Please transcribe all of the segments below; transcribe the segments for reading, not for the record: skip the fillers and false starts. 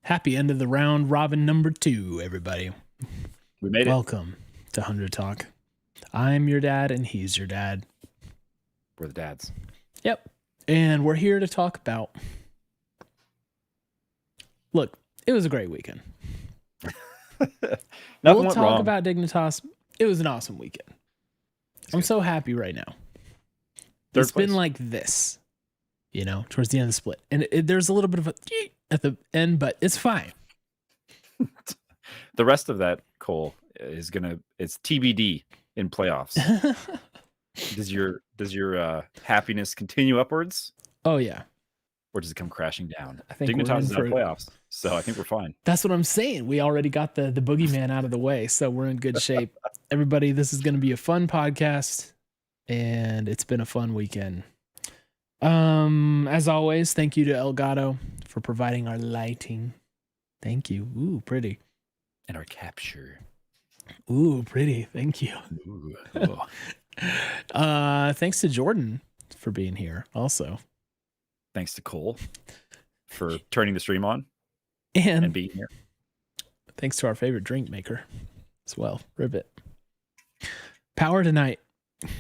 Happy end of the round robin number 2, everybody. We made it. Welcome to 100 Talk. I'm your dad and he's your dad. We're the dads. Yep. And we're here to talk about... Look, it was a great weekend. We'll talk wrong. about Dignitas. It was an awesome weekend. I'm so happy right now. It's been like this, you know, towards the end of the split. And there's a little bit of a at the end, but it's fine. The rest of that, Cole, is it's TBD in playoffs. Does your happiness continue upwards? Oh, yeah. Or does it come crashing down? I think Dignitas is out of playoffs, so I think we're fine. That's what I'm saying. We already got the boogeyman out of the way, so we're in good shape. Everybody, this is going to be a fun podcast, and it's been a fun weekend. As always, thank you to Elgato for providing our lighting. Thank you. Ooh, pretty. And our capture. Ooh, pretty. Thank you. Ooh, cool. Thanks to Jordan for being here also. Thanks to Cole for turning the stream on and being here. Thanks to our favorite drink maker as well, Ribbit. Power tonight.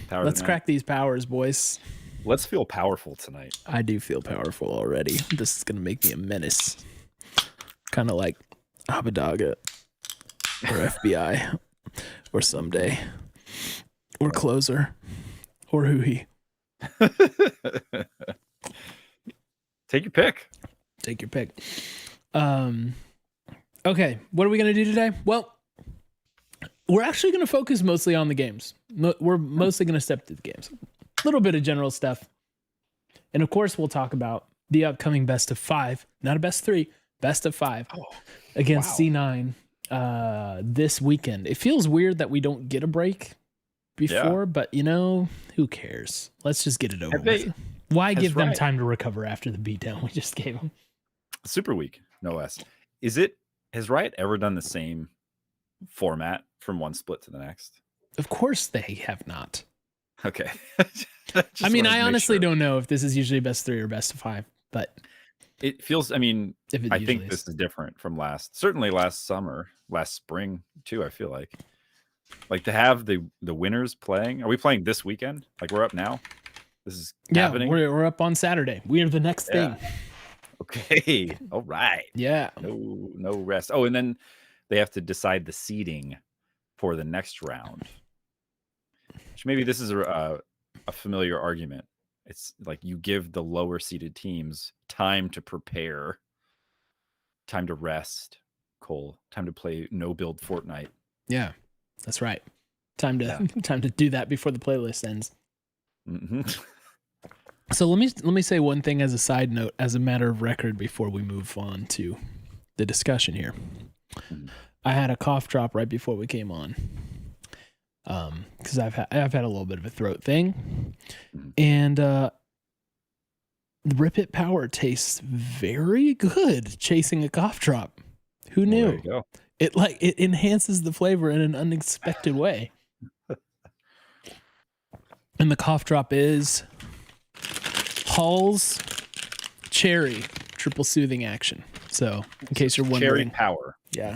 Let's crack these powers, boys. Let's feel powerful tonight. I do feel powerful already. This is going to make me a menace. Kind of like Abadaga or FBI or Ssumday or Closer or Hui. Take your pick. Take your pick. Okay, what are we going to do today? Well, we're actually going to focus mostly on the games. We're mostly going to step through the games. A little bit of general stuff. And of course, we'll talk about the upcoming best of 5, not a best 3, best of 5 against C9 this weekend. It feels weird that we don't get a break before, but you know, who cares? Let's just get it over with. Why give them time to recover after the beatdown we just gave them? Super week, no less. Has Riot ever done the same format from one split to the next? Of course they have not. Okay. I mean, I honestly don't know if this is usually best 3 or best of 5, but it feels, I mean, I think this is different from certainly last spring too. I feel like to have the winners playing. Are we playing this weekend? Like we're up now? This is happening? We're up on Saturday. We are the next thing. Okay. All right. Yeah. No rest. Oh, and then they have to decide the seeding for the next round. Which maybe this is a familiar argument. It's like you give the lower seeded teams time to prepare, time to rest, Cole, time to play no build Fortnite. Yeah, that's right. Time to do that before the playlist ends. Mm-hmm. So let me say one thing as a side note, as a matter of record, before we move on to the discussion here. I had a cough drop right before we came on, because I've had a little bit of a throat thing, and the Rip It Power tastes very good. Chasing a cough drop, who knew? There you go. It enhances the flavor in an unexpected way. And the cough drop is Hall's Cherry Triple Soothing Action. So, in case you're wondering, Cherry Power.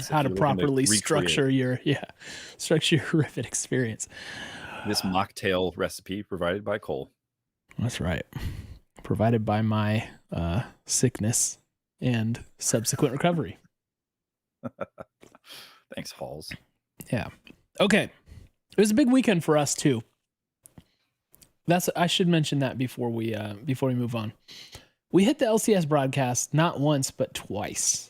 How to properly structure your Rivet experience. This mocktail recipe provided by Cole. That's right. Provided by my sickness and subsequent recovery. Thanks, Halls. Yeah. Okay. It was a big weekend for us too. I should mention that before we move on. We hit the LCS broadcast not once but twice.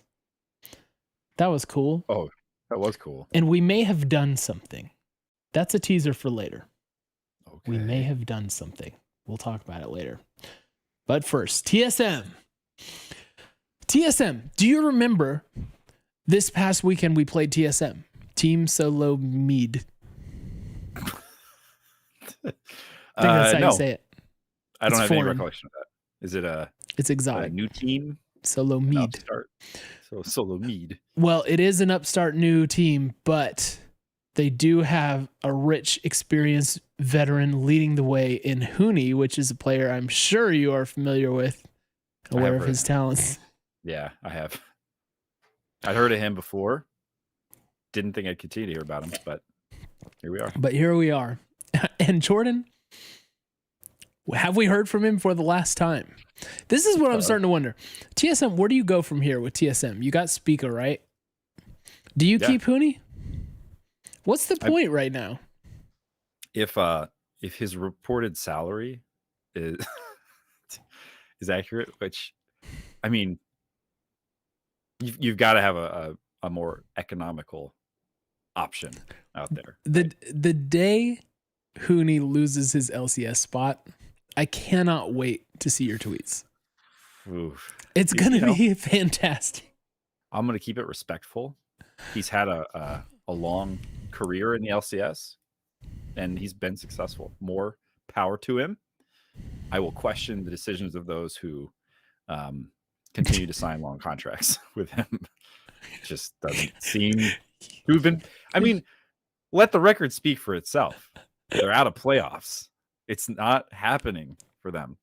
That was cool. Oh, that was cool. And we may have done something. That's a teaser for later. Okay. We may have done something. We'll talk about it later. But first, TSM. TSM, do you remember this past weekend we played TSM? Team Solo Mead. I think that's how you say it. I don't have any recollection of that. Is it it's exotic. A new team? Solo Mead. Solo Mead. Well, it is an upstart new team, but they do have a rich, experienced veteran leading the way in Huni, which is a player I'm sure you are familiar with, aware of his talents. Yeah, I have. I'd heard of him before. Didn't think I'd continue to hear about him, but here we are. But here we are. And Jordan, have we heard from him for the last time? This is what I'm starting to wonder. TSM, where do you go from here with TSM? You got Spica, right? Do you keep Huni? What's the point right now? If his reported salary is accurate, which I mean, you've got to have a more economical option out there. The day Huni loses his LCS spot, I cannot wait to see your tweets. Oof. It's gonna be fantastic. I'm gonna keep it respectful. He's had a long career in the LCS, and he's been successful. More power to him. I will question the decisions of those who continue to sign long contracts with him. Just doesn't seem to have been. I mean, let the record speak for itself. They're out of playoffs. It's not happening for them.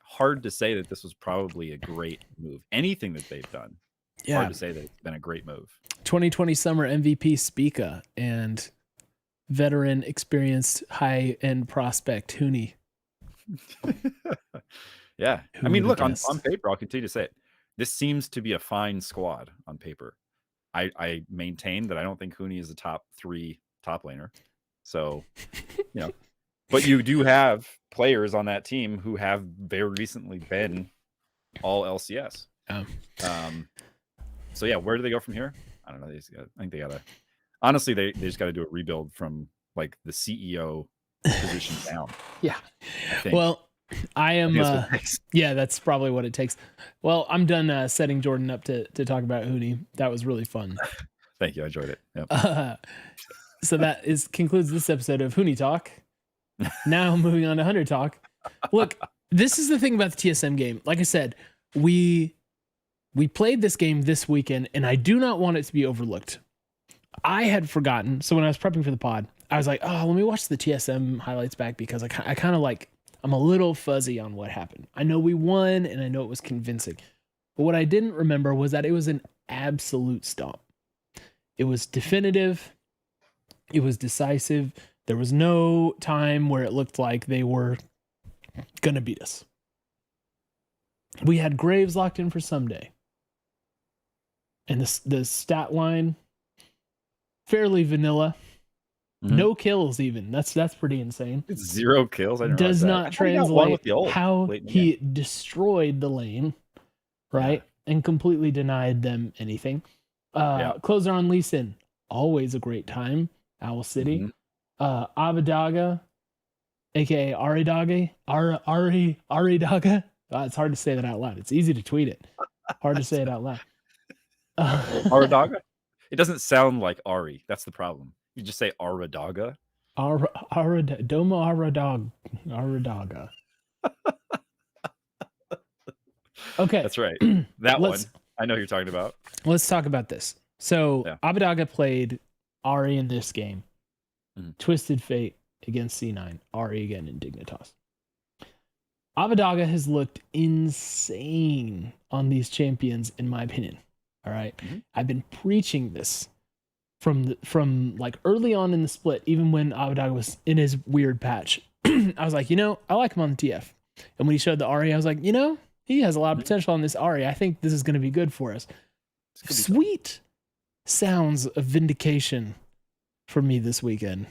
Hard to say that this was probably a great move. Anything that they've done, hard to say that it's been a great move. 2020 summer MVP Spica and veteran experienced high-end prospect Huni. Yeah. I mean, look, on paper, I'll continue to say it. This seems to be a fine squad on paper. I maintain that I don't think Huni is a top 3 top laner. So, but you do have players on that team who have very recently been all LCS. So yeah, where do they go from here? I don't know. I think they gotta. Honestly, they just got to do a rebuild from like the CEO position down. Yeah. Well, I am. Yeah, that's probably what it takes. Well, I'm done setting Jordan up to talk about Huni. That was really fun. Thank you. I enjoyed it. Yep. So that concludes this episode of Huni Talk. Now moving on to Hunter Talk. Look, this is the thing about the TSM game. Like I said, we played this game this weekend, and I do not want it to be overlooked. I had forgotten. So when I was prepping for the pod, I was like, oh, let me watch the TSM highlights back because I kind of like, I'm a little fuzzy on what happened. I know we won, and I know it was convincing. But what I didn't remember was that it was an absolute stomp. It was definitive. It was decisive. There was no time where it looked like they were going to beat us. We had Graves locked in for Ssumday. And the stat line, fairly vanilla. Mm-hmm. No kills even. That's pretty insane. It's 0 kills. I didn't Does not translate how he destroyed the lane, right? Yeah. And completely denied them anything. Closer on Lee Sin, always a great time. Owl City. Mm-hmm. Abadaga, aka Aridaga. Aridaga. It's hard to say that out loud. It's easy to tweet it. Hard to say it out loud. Aridaga? It doesn't sound like Ari. That's the problem. You just say Aridaga. Doma Aridaga. Okay. That's right. That one. I know who you're talking about. Let's talk about this. So Abadaga played Ari in this game. Mm-hmm. Twisted Fate against C9. Ari again in Dignitas. Abadaga has looked insane on these champions, in my opinion. All right. Mm-hmm. I've been preaching this from like early on in the split, even when Abadaga was in his weird patch. I was like, I like him on the TF. And when he showed the Ari, I was like, he has a lot of potential on this Ari. I think this is going to be good for us. Sweet sounds of vindication for me this weekend.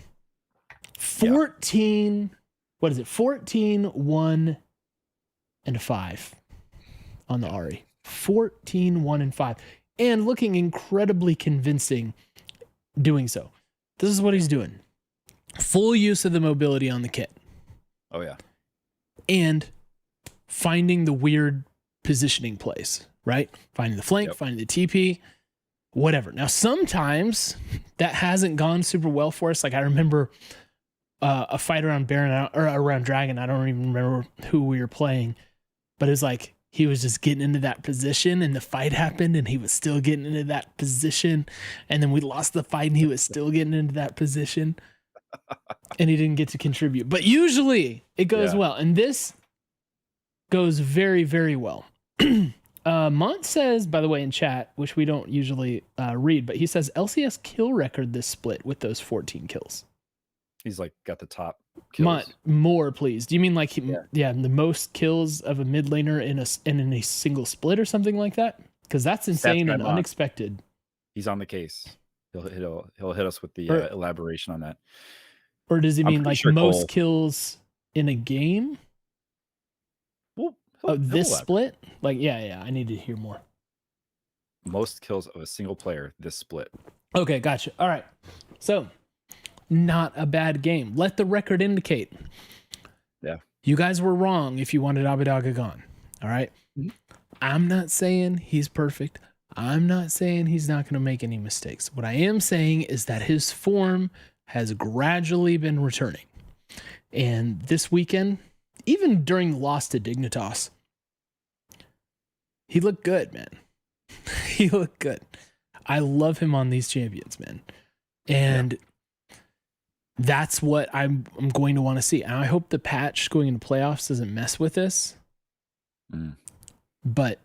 14, what is it? 14, 1, and 5 on the Ari. 14, 1, and 5. And looking incredibly convincing doing so. This is what he's doing. Full use of the mobility on the kit. Oh, yeah. And finding the weird positioning plays, right? Finding the flank, finding the TP, whatever. Now, sometimes that hasn't gone super well for us. Like I remember a fight around Baron or around Dragon. I don't even remember who we were playing, but it's like he was just getting into that position and the fight happened and he was still getting into that position. And then we lost the fight and he was still getting into that position and he didn't get to contribute. But usually it goes well. And this goes very, very well. Mont says, by the way, in chat, which we don't usually read, but he says LCS kill record this split with those 14 kills. He's like got the top kills. Mont, more please. Do you mean like the most kills of a mid laner in a single split or something like that? Because that's insane and unexpected. He's on the case. He'll hit us with the elaboration on that. Or does he mean like most kills in a game? This split? Like, yeah, I need to hear more. Most kills of a single player this split. Okay, gotcha. All right. So, not a bad game. Let the record indicate. Yeah. You guys were wrong if you wanted Abidaga gone. All right? Mm-hmm. I'm not saying he's perfect. I'm not saying he's not going to make any mistakes. What I am saying is that his form has gradually been returning. And this weekend, even during the loss to Dignitas, he looked good, man. He looked good. I love him on these champions, man. And that's what I'm going to want to see. And I hope the patch going into playoffs doesn't mess with this. But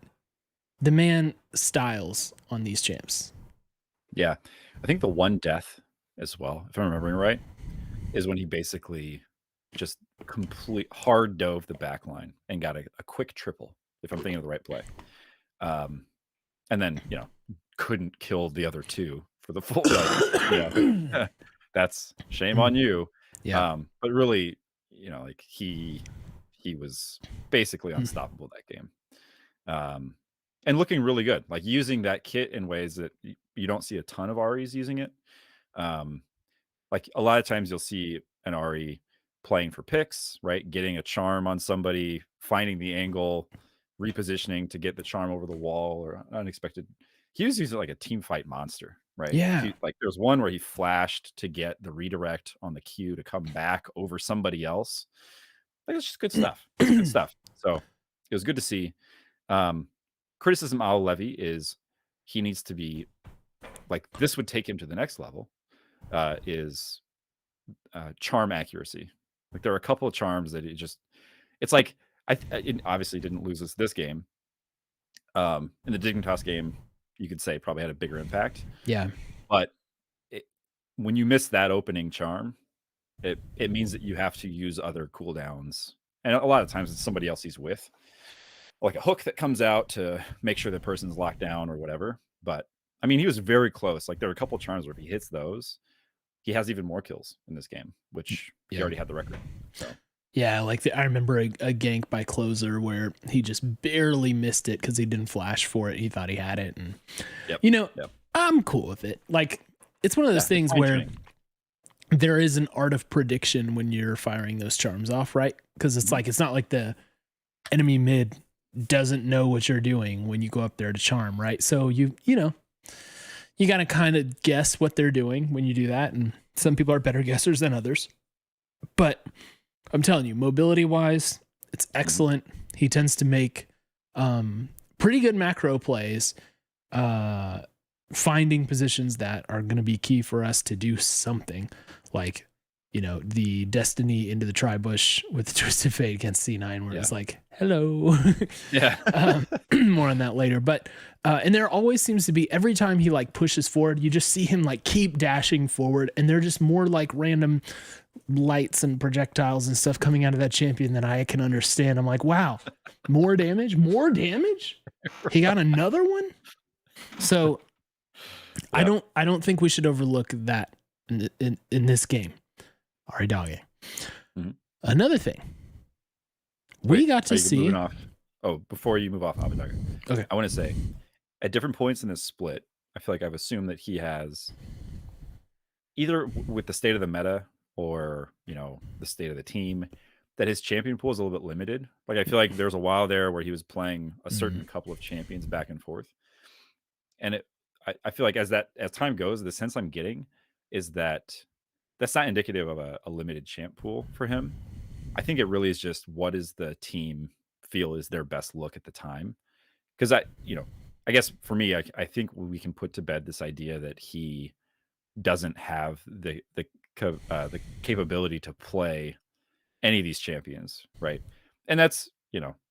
the man styles on these champs. Yeah. I think the one death as well, if I'm remembering right, is when he basically just complete hard dove the back line and got a quick triple, if I'm thinking of the right play. And then, couldn't kill the other two for the full that's shame on you. Yeah. But really, like he was basically unstoppable that game. And looking really good, like using that kit in ways that you don't see a ton of REs using it. Like a lot of times you'll see an RE playing for picks, right? Getting a charm on somebody, finding the angle, repositioning to get the charm over the wall or unexpected. He was using like a team fight monster, right? Yeah. Like there was one where he flashed to get the redirect on the Q to come back over somebody else. Like it's just good stuff. It's good stuff. So it was good to see. Criticism I'll levy is he needs to be like, this would take him to the next level, is charm accuracy. Like there are a couple of charms that it's like, it obviously didn't lose us this game. In the Dignitas game, you could say probably had a bigger impact. Yeah. But when you miss that opening charm, it means that you have to use other cooldowns. And a lot of times it's somebody else he's with, like a hook that comes out to make sure the person's locked down or whatever. But I mean, he was very close. Like there were a couple of charms where if he hits those, he has even more kills in this game, which he already had the record. So. Yeah, like I remember a gank by Closer where he just barely missed it because he didn't flash for it. He thought he had it. And, I'm cool with it. Like, it's one of those things where there is an art of prediction when you're firing those charms off, right? Because it's like, it's not like the enemy mid doesn't know what you're doing when you go up there to charm, right? So you got to kind of guess what they're doing when you do that. And some people are better guessers than others. But I'm telling you, mobility wise, it's excellent. He tends to make pretty good macro plays, finding positions that are going to be key for us to do something, like the Destiny into the tri-bush with the Twisted Fate against C9, where it's like, hello. Yeah. More on that later. But and there always seems to be, every time he like pushes forward, you just see him like keep dashing forward, and they're just more like random lights and projectiles and stuff coming out of that champion that I can understand. I'm like, wow, more damage. He got another one. So I don't think we should overlook that in this game. Ari Doggy. Mm-hmm. Another thing we got to see. Before you move off Abidaga, okay, I want to say at different points in this split, I feel like I've assumed that he has either with the state of the meta or the state of the team, that his champion pool is a little bit limited. Like I feel like there's a while there where he was playing a certain couple of champions back and forth, and I feel like as time goes, the sense I'm getting is that that's not indicative of a limited champ pool for him. I think it really is just what is the team feel is their best look at the time. Because I guess for me, I think we can put to bed this idea that he doesn't have the capability to play any of these champions, right? And that's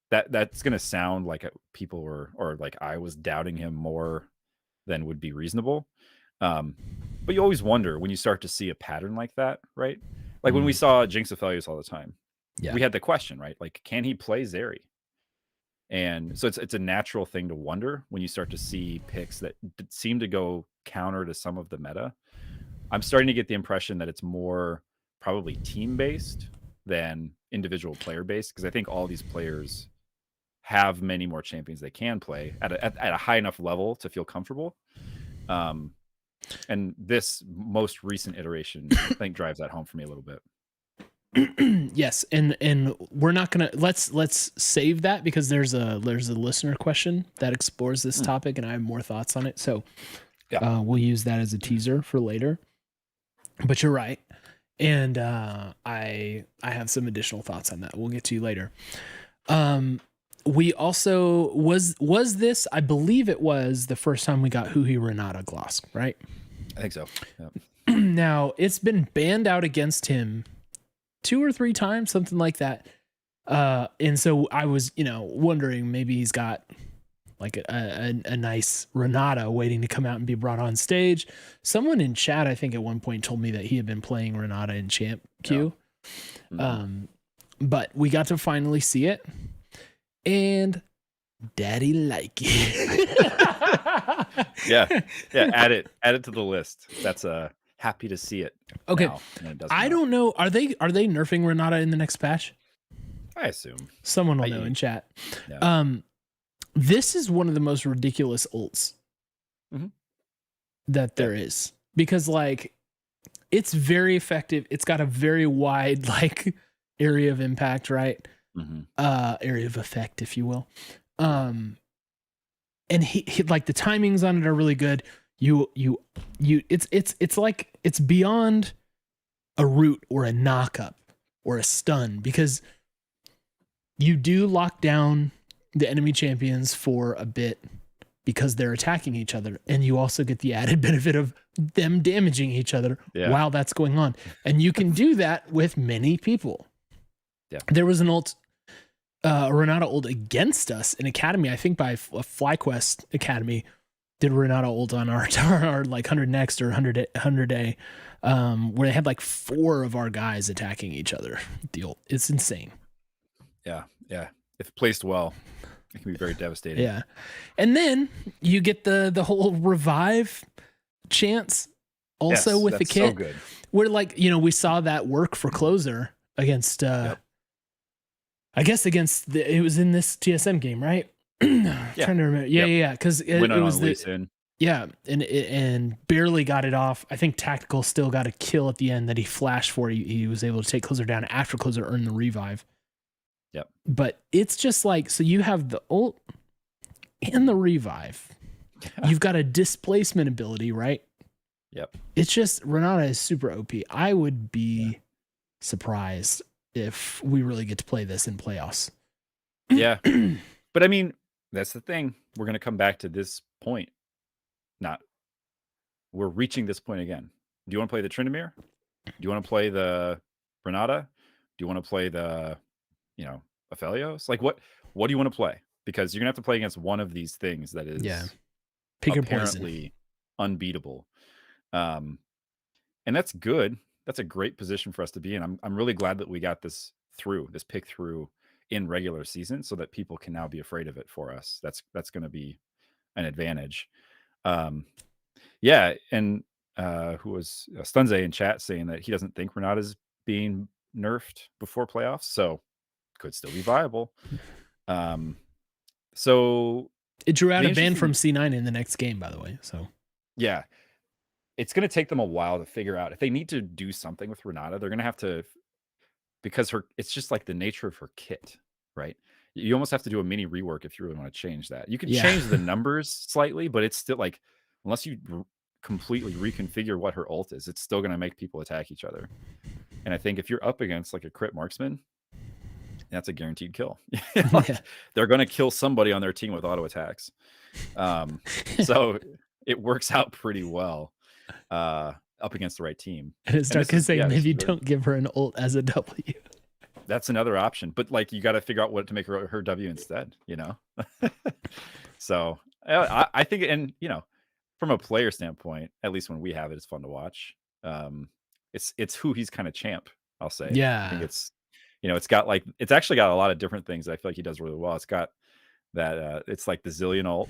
that's gonna sound like people were, or like I was doubting him more than would be reasonable. But you always wonder when you start to see a pattern like that, right? Like when we saw Jinx Aphelios all the time, we had the question, right? Like, can he play Zeri? And so it's a natural thing to wonder when you start to see picks that seem to go counter to some of the meta. I'm starting to get the impression that it's more probably team based than individual player based, because I think all these players have many more champions they can play at a high enough level to feel comfortable. And this most recent iteration, I think, drives that home for me a little bit. Yes, and we're not gonna let's save that because there's a listener question that explores this topic, and I have more thoughts on it. So we'll use that as a teaser for later. But you're right, and I have some additional thoughts on that. We'll get to you later. We also was this, I believe it was the first time we got Huhi Renata Gloss, right? I think so. Yep. Now it's been banned out against him 2 or 3 times, something like that. And so I was, wondering maybe he's got like a nice Renata waiting to come out and be brought on stage. Someone in chat, I think at one point told me that he had been playing Renata in Champ Q. Yeah. But we got to finally see it. And daddy like it. yeah. Add it to the list. That's happy to see it. Okay. I don't know. Are they nerfing Renata in the next patch? I assume someone will know in chat. Yeah. This is one of the most ridiculous ults that there is, because like it's very effective. It's got a very wide like area of impact, right? Area of effect, if you will. And he like the timings on it are really good. It's like it's beyond a root or a knockup or a stun, because you do lock down the enemy champions for a bit because they're attacking each other, and you also get the added benefit of them damaging each other while that's going on. And you can do that with many people. Yeah. There was an ult, Renata ult against us in Academy, I think by a FlyQuest Academy, did Renata ult on our like 100 next or 100 day, where they had like 4 of our guys attacking each other. The ult, it's insane. Yeah. If placed well, it can be very devastating. Yeah. And then you get the whole revive chance also with the kit. So good. Where like, we saw that work for closer against I guess against it was in this TSM game, right? Trying to remember. Yeah. Because it was and barely got it off. I think Tactical still got a kill at the end that he flashed for. He was able to take closer down after closer earned the revive. Yep. But it's just like, so you have the ult and the revive. You've got a displacement ability, right? Yep. It's just Renata is super OP. I would be surprised if we really get to play this in playoffs. Yeah. But I mean, that's the thing. We're going to come back to this point. We're reaching this point again. Do you want to play the Tryndamere? Do you want to play the Renata? Do you want to play the, Aphelios? Like what do you want to play? Because you're going to have to play against one of these things that is pick apparently unbeatable. And that's good. That's a great position for us to be in. I'm really glad that we got this pick through in regular season, so that people can now be afraid of it for us. That's going to be an advantage. And who was Ssumday in chat saying that he doesn't think Renata's being nerfed before playoffs, so could still be viable. So it drew out a ban from C9 in the next game, by the way. So yeah, it's going to take them a while to figure out if they need to do something with Renata. They're going to have to, because it's just like the nature of her kit, right? You almost have to do a mini rework if you really want to change that. You can change the numbers slightly, but it's still like, unless you completely reconfigure what her ult is, it's still going to make people attack each other. And I think if you're up against like a crit marksman, that's a guaranteed kill. They're going to kill somebody on their team with auto attacks. So it works out pretty well up against the right team. And it's dark to say maybe don't give her an ult as a W. That's another option, but like you got to figure out what to make her W instead, you know. So I think, and you know, from a player standpoint, at least when we have it, it's fun to watch. It's who he's kind of champ. I'll say. I think Yeah. it's, you know, it's actually got a lot of different things that I feel like he does really well. It's got that it's like the zillion ult,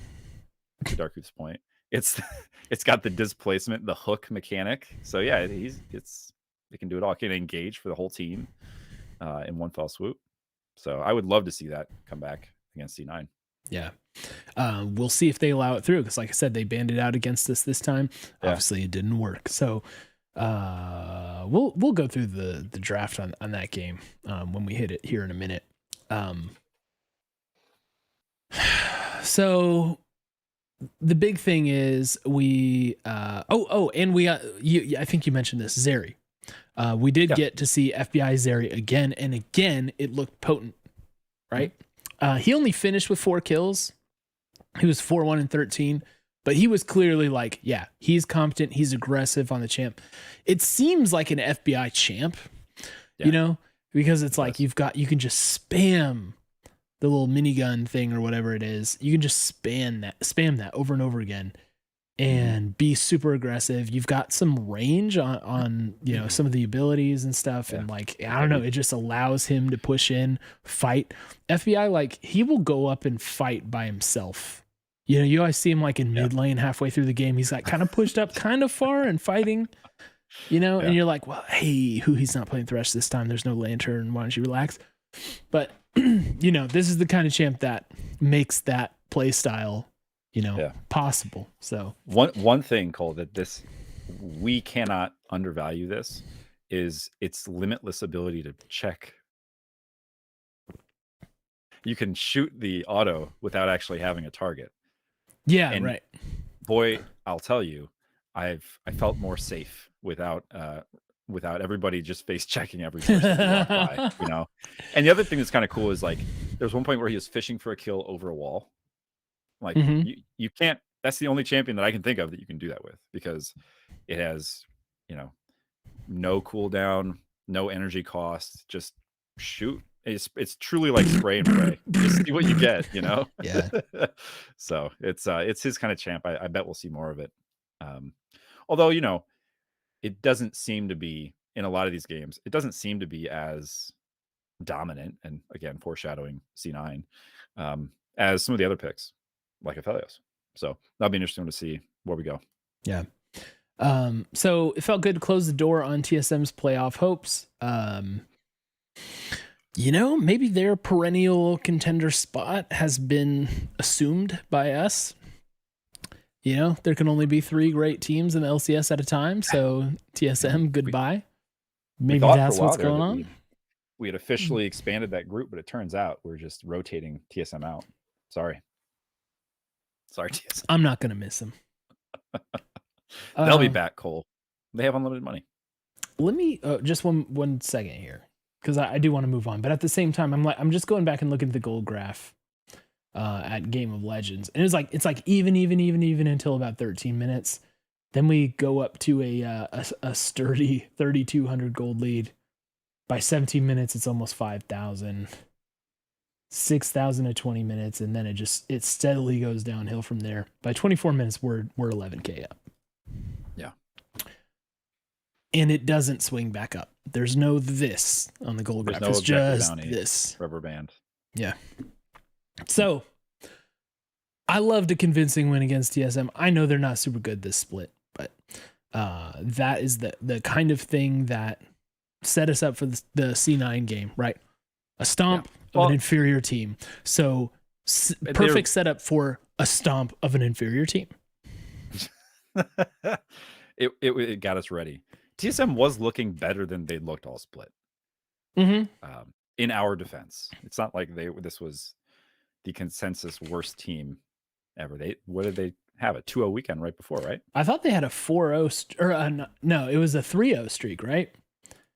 to Darkuth's point. It's it's got the displacement, the hook mechanic. So yeah, it can do it all. It can engage for the whole team in one fell swoop. So I would love to see that come back against C9. Yeah. We'll see if they allow it through, because like I said, they banned it out against us this time. Yeah. Obviously it didn't work. So we'll go through the draft on that game when we hit it here in a minute. So the big thing is we and we got you. I think you mentioned this, Zeri. We did get to see FBI Zeri again, and again it looked potent, right? He only finished with 4 kills. He was 4-1-13, but he was clearly like, yeah, he's competent. He's aggressive on the champ. It seems like an FBI champ, you know, because it's like you can just spam the little minigun thing or whatever it is. You can just spam that over and over again and be super aggressive. You've got some range on you know, some of the abilities and stuff. And like, I don't know, it just allows him to push in, fight. FBI, like, he will go up and fight by himself. You know, you always see him like in mid lane halfway through the game. He's like kind of pushed up kind of far and fighting, you know, and you're like, well, hey, he's not playing Thresh this time. There's no lantern. Why don't you relax? But you know, this is the kind of champ that makes that play style, you know, possible. So one thing, Cole, that we cannot undervalue this is its limitless ability to check. You can shoot the auto without actually having a target. Yeah, and right. Boy, I'll tell you, I felt more safe without everybody just face checking every person who walked by, you know. And the other thing that's kind of cool is like there's one point where he was fishing for a kill over a wall. Like you can't. That's the only champion that I can think of that you can do that with, because it has, you know, no cooldown, no energy cost. Just shoot. It's truly like spray and pray. Just see what you get, you know. Yeah. So it's his kind of champ. I bet we'll see more of it. Although, you know, it doesn't seem to be in a lot of these games. It doesn't seem to be as dominant, and again, foreshadowing C9, as some of the other picks, like Aphelios. So that'll be interesting to see where we go. Yeah. So it felt good to close the door on TSM's playoff hopes. You know, maybe their perennial contender spot has been assumed by us. You know, there can only be 3 great teams in the LCS at a time. So TSM, goodbye. Maybe that's what's going on. We had officially expanded that group, but it turns out we're just rotating TSM out. Sorry, TSM. I'm not going to miss them. They'll be back, Cole. They have unlimited money. Let me just one second here, because I do want to move on. But at the same time, I'm just going back and looking at the gold graph at Game of Legends, and it's like even until about 13 minutes. Then we go up to a sturdy 3,200 gold lead. By 17 minutes, it's almost 5,000. 6,000 at 20 minutes, and then it steadily goes downhill from there. By 24 minutes, we're 11K up. Yeah. And it doesn't swing back up. There's no this on the gold graph. It's just this. Rubber band. Yeah. So I loved a convincing win against TSM. I know they're not super good this split, but that is the kind of thing that set us up for the C9 game, right? A stomp of an inferior team. So perfect setup for a stomp of an inferior team. It got us ready. TSM was looking better than they looked all split. In our defense, it's not like this was the consensus worst team ever. What did they have? A 2-0 weekend right before, right? I thought they had a 4-0 no, it was a 3-0 streak, right?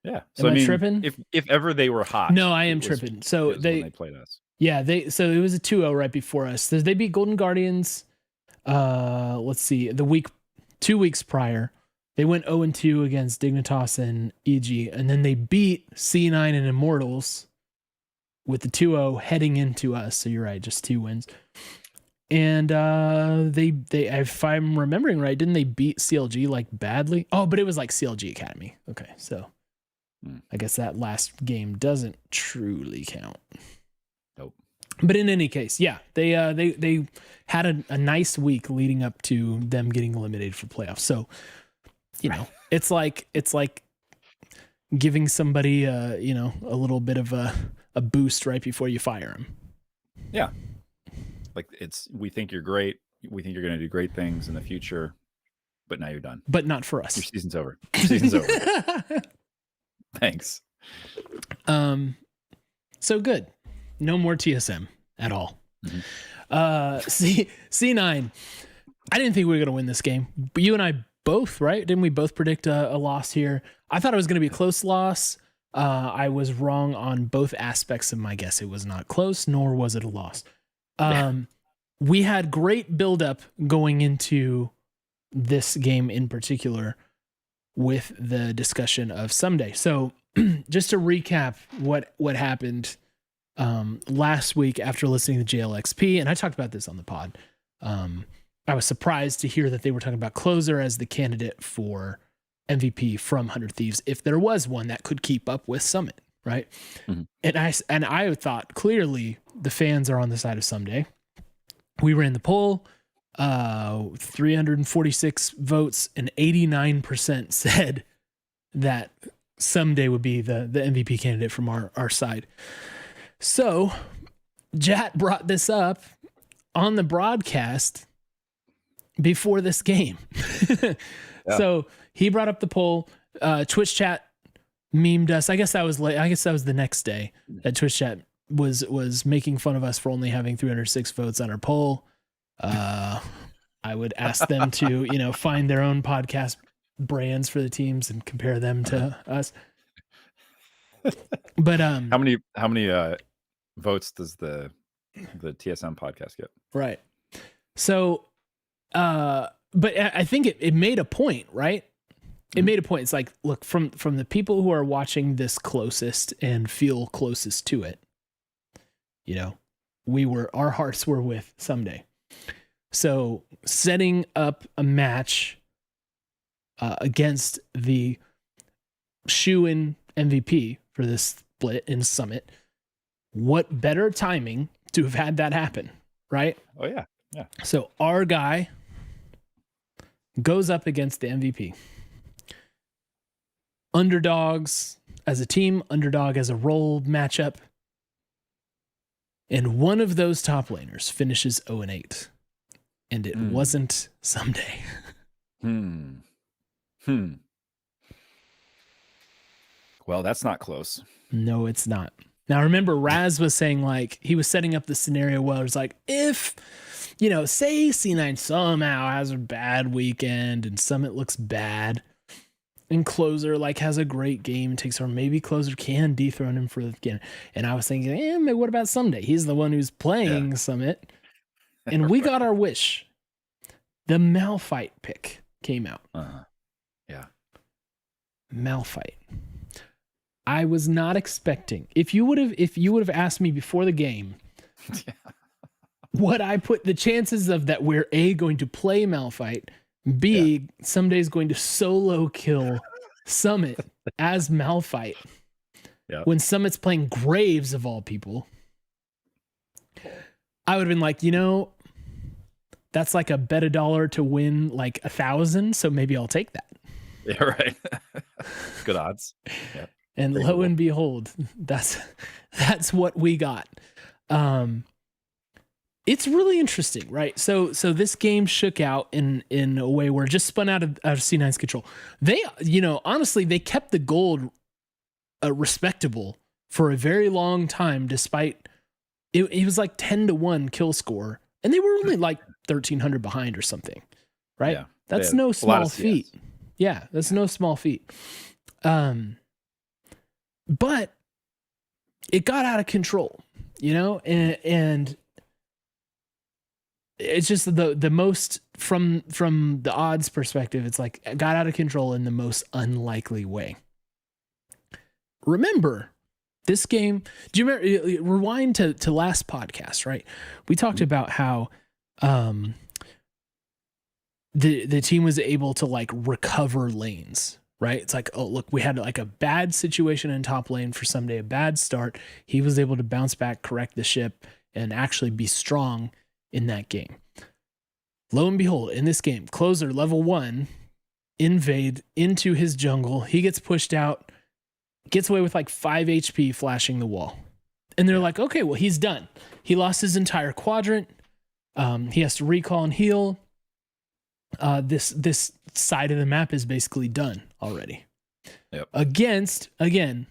Yeah. So I mean, tripping? If ever they were hot. No, I am tripping. So they played us. Yeah, so it was a 2-0 right before us. They beat Golden Guardians. Let's see, 2 weeks prior. They went 0-2 against Dignitas and EG, and then they beat C9 and Immortals with the 2-0 heading into us. So you're right, just 2 wins. And they if I'm remembering right, didn't they beat CLG like badly? Oh, but it was like CLG Academy. Okay, so I guess that last game doesn't truly count. Nope. But in any case, yeah, they had a nice week leading up to them getting eliminated for playoffs. So, you know, it's like giving somebody a little bit of a boost right before you fire them. Yeah. Like we think you're great. We think you're going to do great things in the future, but now you're done. But not for us. Your season's over. Your season's over. Thanks. So good. No more TSM at all. Mm-hmm. C9. I didn't think we were going to win this game. But you and I both, right? Didn't we both predict a loss here? I thought it was going to be a close loss. I was wrong on both aspects of my guess. It was not close, nor was it a loss. We had great buildup going into this game in particular with the discussion of Ssumday. So just to recap what happened last week after listening to JLXP, and I talked about this on the pod. I was surprised to hear that they were talking about Closer as the candidate for MVP from 100 Thieves, if there was one that could keep up with Summit, right? Mm-hmm. And I thought clearly the fans are on the side of Ssumday. We ran the poll, 346 votes, and 89% said that Ssumday would be the MVP candidate from our side. So Jat brought this up on the broadcast before this game. Yeah. So he brought up the poll. Twitch chat memed us. I guess that was the next day that Twitch chat was making fun of us for only having 306 votes on our poll. I would ask them to, find their own podcast brands for the teams and compare them to us. But how many votes does the TSM podcast get? Right. So but I think it made a point, right? It made a point. It's like, look, from the people who are watching this closest and feel closest to it, our hearts were with Ssumday. So setting up a match against the shoe-in MVP for this split in Summit, what better timing to have had that happen, right? Oh yeah. Yeah. So our guy goes up against the MVP. Underdogs as a team, underdog as a role matchup. And one of those top laners finishes 0-8. And it wasn't Ssumday. Well, that's not close. No, it's not. Now, remember, Raz was saying, he was setting up the scenario where it's like, if, say C9 somehow has a bad weekend and Summit looks bad, and Closer has a great game, takes over, maybe Closer can dethrone him for the game. And I was thinking, what about Ssumday? He's the one who's playing Summit. And we got our wish. The Malphite pick came out. Yeah. Malphite. I was not expecting. If you would have asked me before the game, what I put the chances of that we're going to play Malphite, B, Ssumday's going to solo kill Summit as Malphite. Yeah. When Summit's playing Graves of all people, I would have been like, that's like a bet $1 to win 1,000. So maybe I'll take that. Yeah, right. Good odds. Yeah. And lo and behold, that's what we got. It's really interesting, right? So this game shook out in a way where it just spun out of C9's control. They, honestly, they kept the gold respectable for a very long time, despite it was 10-1 kill score, and they were only 1,300 behind or something, right? Yeah, that's no small feat. Yeah, that's no small feat. But it got out of control, and it's just the most from the odds perspective, it's it got out of control in the most unlikely way. Remember, This game, do you remember, rewind to last podcast, right? We talked about how the team was able to like recover lanes, right? It's like, oh, look, we had like a bad situation in top lane for Ssumday, a bad start. He was able to bounce back, correct the ship, and actually be strong in that game. Lo and behold, in this game, closer level 1 invade into his jungle. He gets pushed out, gets away with like 5 HP flashing the wall. And they're like, okay, well, he's done. He lost his entire quadrant. He has to recall and heal. This side of the map is basically done already. Yep. Against, again,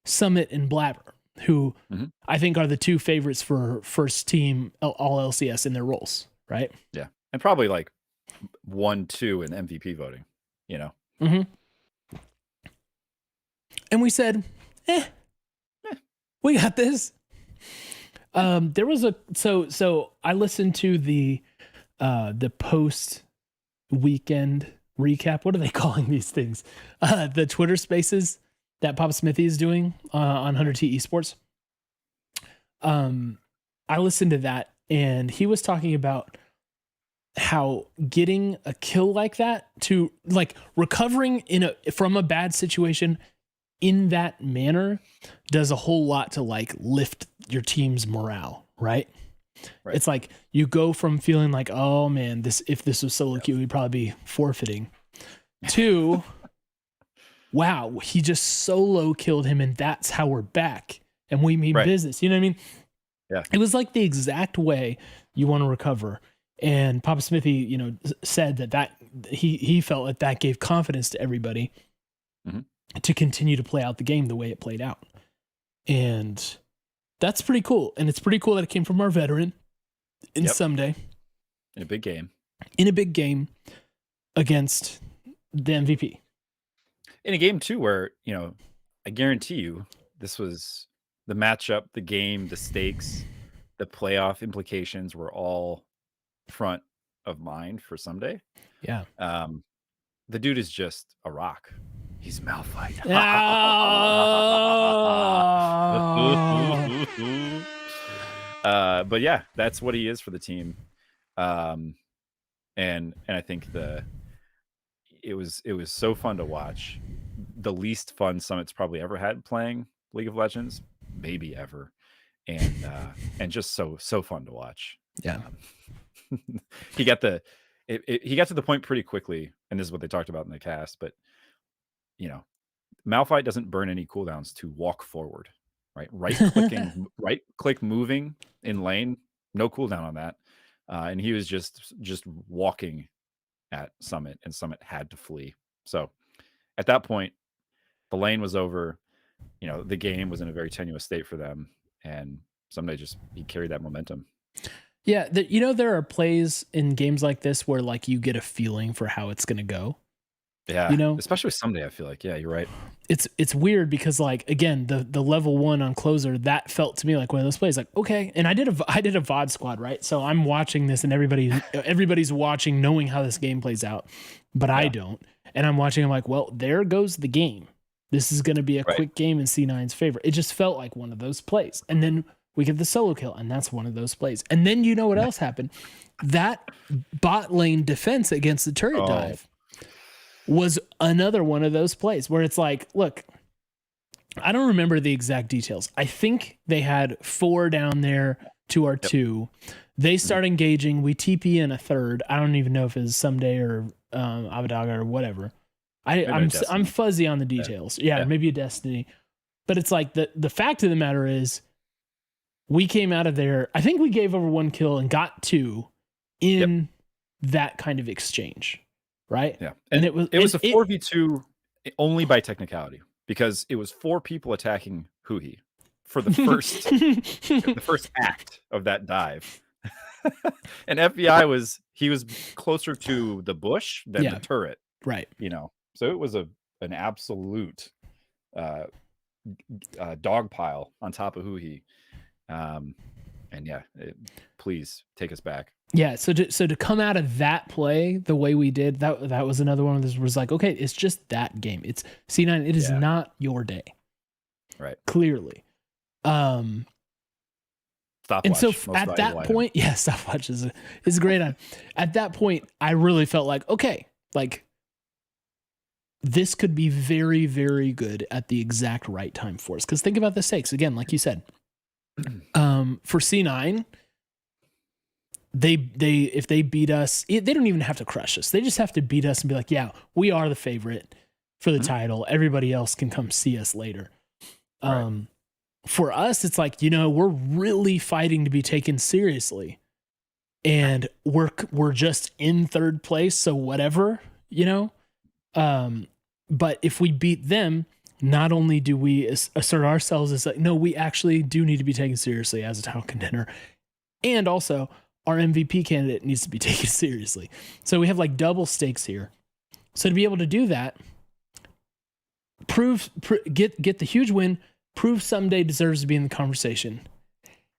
Summit and Blabber, who I think are the two favorites for first team all LCS in their roles, right? Yeah. And probably like 1-2 in MVP voting, you know? And we said, we got this. There was so I listened to the post weekend recap. What are they calling these things? The Twitter spaces that Pop Smithy is doing on 100T Esports. I listened to that, and he was talking about how getting a kill like that, to like recovering from a bad situation in that manner, does a whole lot to like lift your team's morale, right? It's like you go from feeling like, oh man, if this was solo queue, we'd probably be forfeiting, to wow, he just solo killed him, and that's how we're back and we mean business. You know what I mean? Yeah. It was like the exact way you want to recover. And Papa Smithy, said that he felt that gave confidence to everybody to continue to play out the game the way it played out. And that's pretty cool. And it's pretty cool that it came from our veteran in Ssumday. In a big game. In a big game against the MVP. In a game too where, I guarantee you this was the matchup, the game, the stakes, the playoff implications were all front of mind for Ssumday. Yeah. The dude is just a rock. He's Malphite. But yeah, that's what he is for the team. And I think it was so fun to watch. The least fun Summit's probably ever had playing League of Legends, maybe ever, and just so fun to watch. Yeah. He got to the point pretty quickly, and this is what they talked about in the cast, but Malphite doesn't burn any cooldowns to walk forward, right? Right click moving in lane, no cooldown on that. And he was just walking at Summit, and Summit had to flee. So at that point, the lane was over. The game was in a very tenuous state for them, and Ssumday he carried that momentum. Yeah, there are plays in games like this where like you get a feeling for how it's going to go. Yeah, especially with Ssumday, I feel like, yeah, you're right. It's weird because like, again, the level 1 on closer, that felt to me like one of those plays, like, okay. And I did a VOD squad, right? So I'm watching this, and everybody's watching, knowing how this game plays out, but I don't. And I'm watching, I'm like, well, there goes the game. This is going to be a quick game in C9's favor. It just felt like one of those plays. And then we get the solo kill, and that's one of those plays. And then what else happened? That bot lane defense against the turret dive was another one of those plays where it's like, look, I don't remember the exact details. I think they had 4 down there to our 2. They start engaging. We TP in a third. I don't even know if it's Ssumday or Abadaga or whatever. I'm fuzzy on the details. Yeah, maybe a Destiny. But it's like the fact of the matter is, we came out of there, I think we gave over 1 kill and got 2 in that kind of exchange, right? Yeah. And it was a 4v2 only by technicality, because it was 4 people attacking Huhi for the first act of that dive. And FBI was closer to the bush than the turret. Right. So it was an absolute dog pile on top of Huhi. And yeah, please take us back. Yeah, so to come out of that play the way we did, that was another one of those was like, okay, it's just that game. It's C9. It is not your day. Right. Clearly. And so Stopwatch, most at that valuable item. point, yeah, stopwatch is a great item. At that point, I really felt like, okay, like this could be very, very good at the exact right time for us. Because think about the stakes again, like you said. For C9, they if they beat us, they don't even have to crush us. They just have to beat us and be like, yeah, we are the favorite for the title. Everybody else can come see us later. Right. For us, it's like, you know, we're really fighting to be taken seriously, and we're just in third place, so whatever, you know. But if we beat them, not only do we assert ourselves as like, no, we actually do need to be taken seriously as a title contender, and also our MVP candidate needs to be taken seriously. So we have like double stakes here. So to be able to do that, get the huge win, prove Ssumday deserves to be in the conversation,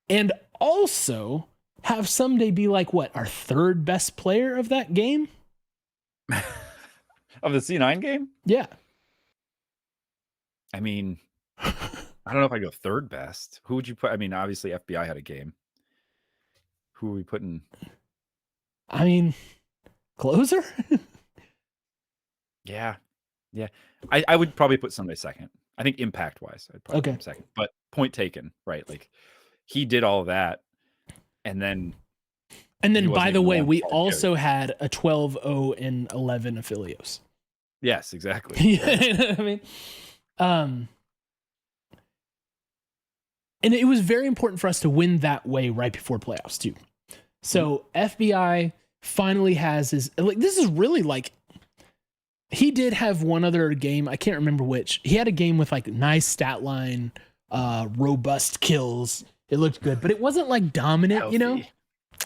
and also have Ssumday be like what, our third best player of that game, Of the C9 game? yeah. I mean, I don't know if I go third best. Who would you put? I mean, obviously FBI had a game. Who are we putting? I mean, closer. Yeah. I would probably put Ssumday second. I think impact wise, I'd probably put him second. But point taken, right? Like he did all of that, and then By the way, we also had a 12-0 and 11 affiliates. Yes, exactly. You know what I mean? And it was very important for us to win that way right before playoffs too. So FBI finally has his, like, this is really like, he did have one other game. I can't remember which. He had a game with like nice stat line, robust kills. It looked good, but it wasn't like dominant, Healthy. you know?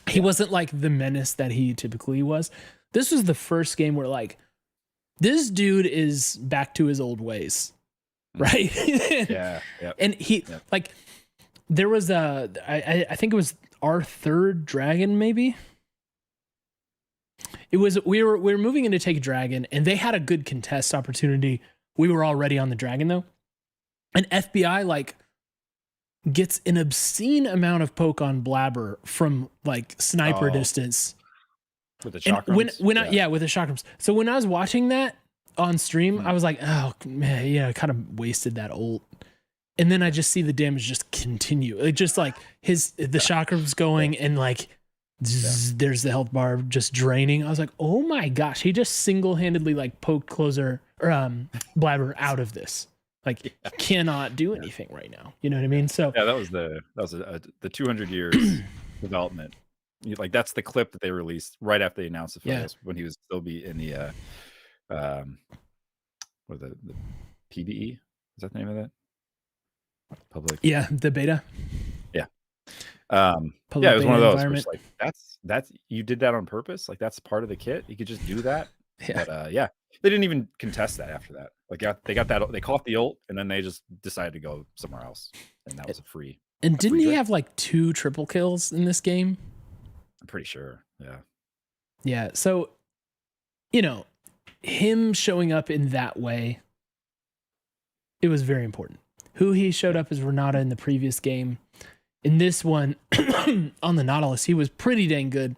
He wasn't like the menace that he typically was. This was the first game where like, this dude is back to his old ways, right? Yeah. And he like, there was I think it was our third dragon, maybe. It was we were moving in to take a dragon, and they had a good contest opportunity. We were already on the dragon though, and FBI like gets an obscene amount of poke on Blabber from like sniper distance with the chakrams. With the chakrams. So when I was watching that on stream, I was like, oh man, yeah, I kind of wasted that ult. And then I just see the damage just continue. It just like the chakrams going and like there's the health bar just draining. I was like, oh my gosh, he just single-handedly like poked closer or Blabber out of this. Like he cannot do anything right now. You know what I mean? So yeah, that was the 200 years development. Like that's the clip that they released right after they announced the when he was still be in the what the PBE, is that the name of that? Public. Yeah, the beta. Yeah. Yeah, it was one of those where it's like that's you did that on purpose. Like that's part of the kit. You could just do that. Yeah. But they didn't even contest that after that. Like they got that, they caught the ult, and then they just decided to go somewhere else, and that was a free. And didn't he have like 2 triple kills in this game? I'm pretty sure. Yeah. Yeah. So, you know, him showing up in that way, it was very important. Who he showed up as Renata in the previous game. In this one, on the Nautilus, he was pretty dang good.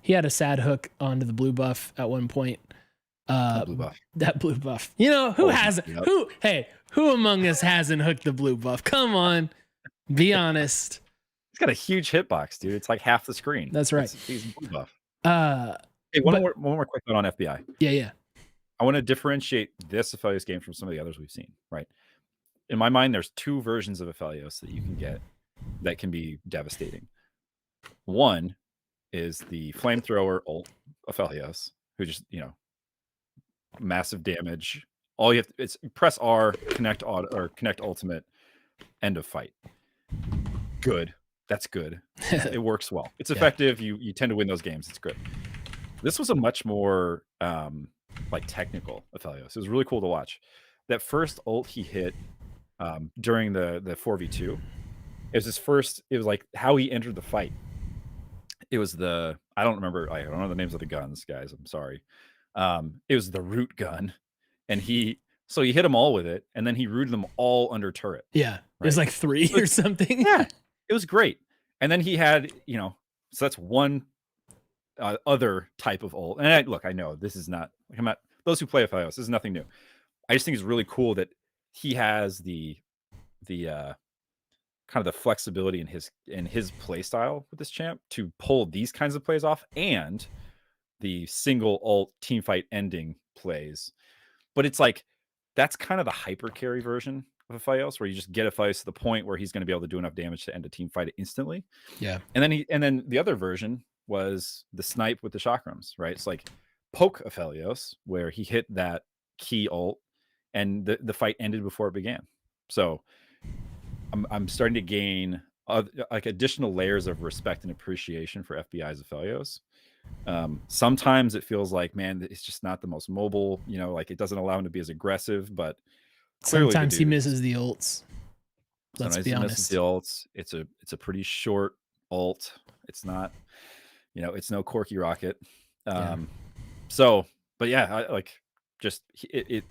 He had a sad hook onto the blue buff at one point. That blue buff. You know, who hasn't? Who among us hasn't hooked the blue buff? Come on, be honest. It's got a huge hitbox, dude. It's like half the screen. That's right. He's blue buff. Hey, one more quick note on FBI. Yeah. I want to differentiate this Aphelios game from some of the others we've seen, right? In my mind, there's 2 versions of Aphelios that you can get that can be devastating. One is the flamethrower ult Aphelios, who just, massive damage. All you have to, it's press R, connect auto, or connect ultimate, end of fight. Good. That's good. It works well. It's effective. You tend to win those games. It's good. This was a much more like technical Aphelios. It was really cool to watch. That first ult he hit during the 4v2. It was his first. It was like how he entered the fight. It was I don't know the names of the guns, guys. I'm sorry. It was the root gun, and he So he hit them all with it, and then he rooted them all under turret. Yeah. It was Right. like 3 or something. Yeah, it was great. And then he had, so that's one other type of ult. And look, I know this is not, I'm not, those who play FIOS, this is nothing new. I just think it's really cool that he has the kind of the flexibility in his play style with this champ to pull these kinds of plays off, and the single ult team fight ending plays. But it's like, that's kind of the hyper carry version of a Fios, where you just get a Fios to the point where he's going to be able to do enough damage to end a team fight instantly. Yeah. And then the other version was the snipe with the chakrams, right? It's like poke Aphelios, where he hit that key ult and the fight ended before it began. So I'm starting to gain like additional layers of respect and appreciation for FBI's Aphelios. Sometimes it feels like, man, it's just not the most mobile, like it doesn't allow him to be as aggressive, but sometimes he misses the ults. Let's be honest. Misses the ults. It's a pretty short ult. It's not, it's no Corky Rocket. So, but yeah, it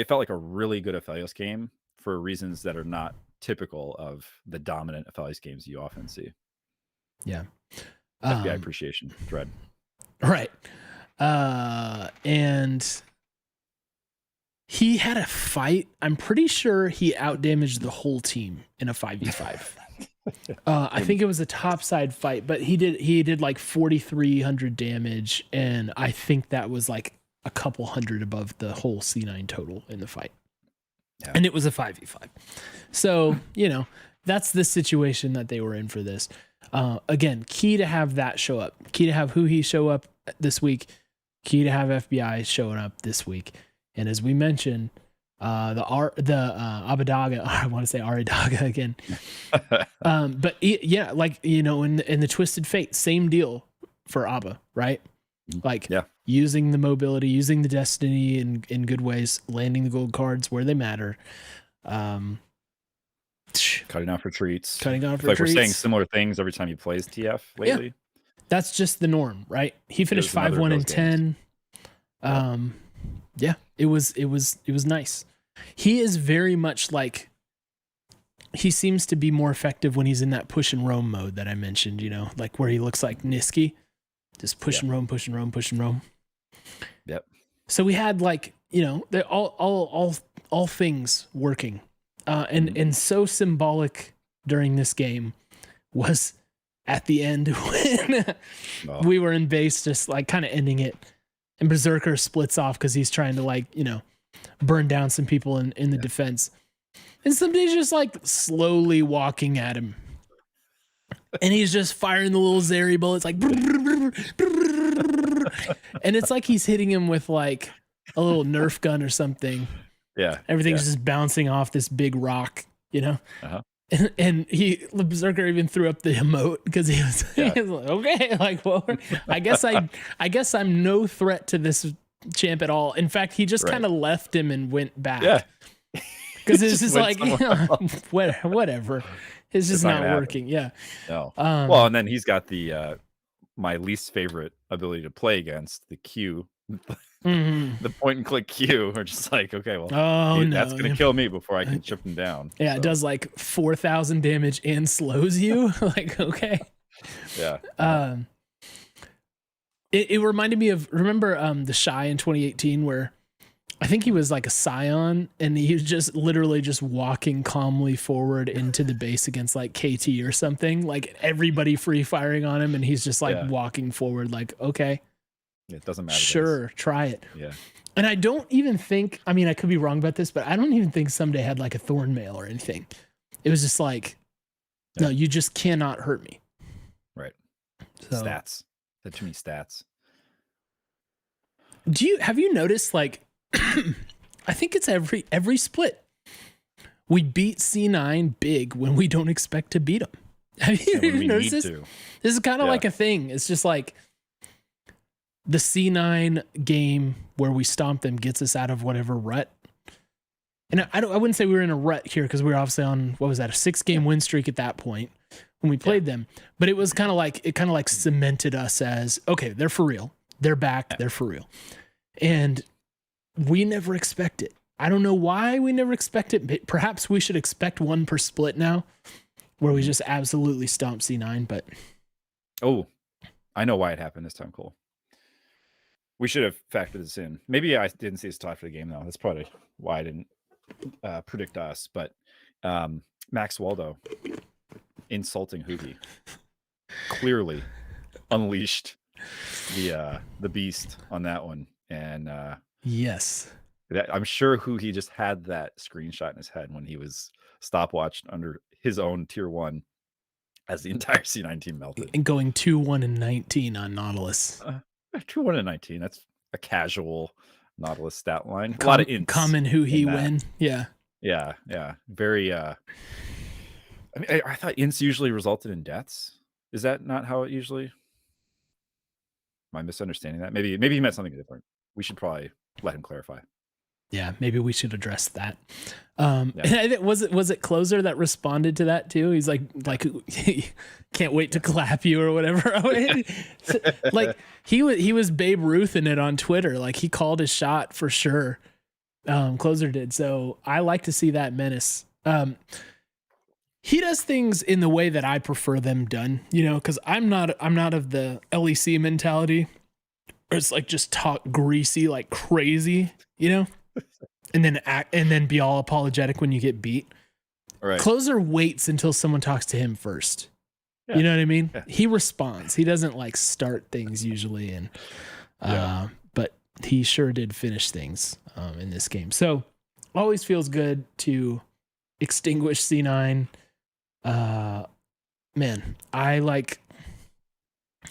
felt like a really good Aphelios game for reasons that are not typical of the dominant Aphelios games you often see. Yeah. FBI appreciation thread. Right. And he had a fight. I'm pretty sure he outdamaged the whole team in a 5v5. I think it was a topside fight, but he did like 4,300 damage, and I think that was like a couple hundred above the whole C9 total in the fight. Yeah. And it was a 5v5. So, that's the situation that they were in for this. Again, key to have that show up, key to have Huhi show up this week, key to have FBI showing up this week. And as we mentioned, Abadaga, I want to say Aridaga again. But yeah, like, in the Twisted Fate, same deal for Abba, right? Like using the mobility, using the destiny in good ways, landing the gold cards where they matter. Cutting out for treats. We're saying similar things every time he plays TF lately. Yeah. That's just the norm, right? He finished 5-1 and 10. Yeah, it was nice. He is very much like, he seems to be more effective when he's in that push and roam mode that I mentioned, like where he looks like Niski, just push and roam, push and roam, push and roam. Yep. So we had like, all things working. And so symbolic during this game was at the end when we were in base, just like kind of ending it, and Berserker splits off because he's trying to like, burn down some people in the defense, and somebody's just like slowly walking at him, and he's just firing the little Zeri bullets like, and it's like he's hitting him with like a little Nerf gun or something. Yeah. Everything's just bouncing off this big rock, and the Berserker even threw up the emote because he was like, okay, like, well, I guess I'm no threat to this champ at all. In fact, he just kind of left him and went back. Yeah. Because it's just like, whatever. It's just not working. Yeah. No. Well, and then he's got the my least favorite ability to play against, the Q. The point and click Q are just like, okay, well, that's gonna kill me before I can chip him down. Yeah, it does like 4,000 damage and slows you. Like, okay. Yeah. It reminded me of, remember the Shy in 2018 where I think he was like a Scion and he was just literally just walking calmly forward into the base against like KT or something, like everybody free firing on him and he's just like walking forward like, okay. It doesn't matter. Sure, try it. Yeah. And I don't even think, I mean, I could be wrong about this, but I don't even think Ssumday had like a thorn mail or anything. It was just like, no, you just cannot hurt me. Right. So, stats. That's too many stats. Have you noticed, like, I think it's every split. We beat C9 big when we don't expect to beat them. Have you noticed this? This is kind of like a thing. It's just like, the C9 game where we stomp them gets us out of whatever rut. And I wouldn't say we were in a rut here because we were obviously on, what was that, a 6-game win streak at that point when we played them. But it was kind of like cemented us as, okay, they're for real. They're back. They're for real. And we never expect it. I don't know why we never expect it. But perhaps we should expect one per split now, where we just absolutely stomp C9. But Oh, I know why it happened this time, Cole. We should have factored this in. Maybe I didn't see this talk for the game, though. That's probably why I didn't predict us. But Max Waldo insulting Hoogie clearly unleashed the beast on that one. And yes, I'm sure Hoogie just had that screenshot in his head when he was stopwatched under his own tier 1 as the entire C9 team melted. And going 2-1-19 on Nautilus. 2-1-19. That's a casual Nautilus stat line. A lot of ints. Common Hoogie win. Yeah. Yeah. Very. I mean, I thought ints usually resulted in deaths. Is that not how it usually? Am I misunderstanding that? Maybe he meant something different. We should probably let him clarify. Yeah, maybe we should address that. And I think, was it Closer that responded to that too? He's like can't wait to clap you or whatever. Like he was Babe Ruth in it on Twitter. Like he called his shot for sure. Closer did. So I like to see that menace. He does things in the way that I prefer them done, because I'm not of the LEC mentality. Or it's like just talk greasy like crazy, and then be all apologetic when you get beat. Right. Closer waits until someone talks to him first. Yeah. You know what I mean? Yeah. He responds. He doesn't like start things usually, and but he sure did finish things in this game. So always feels good to extinguish C9. Man,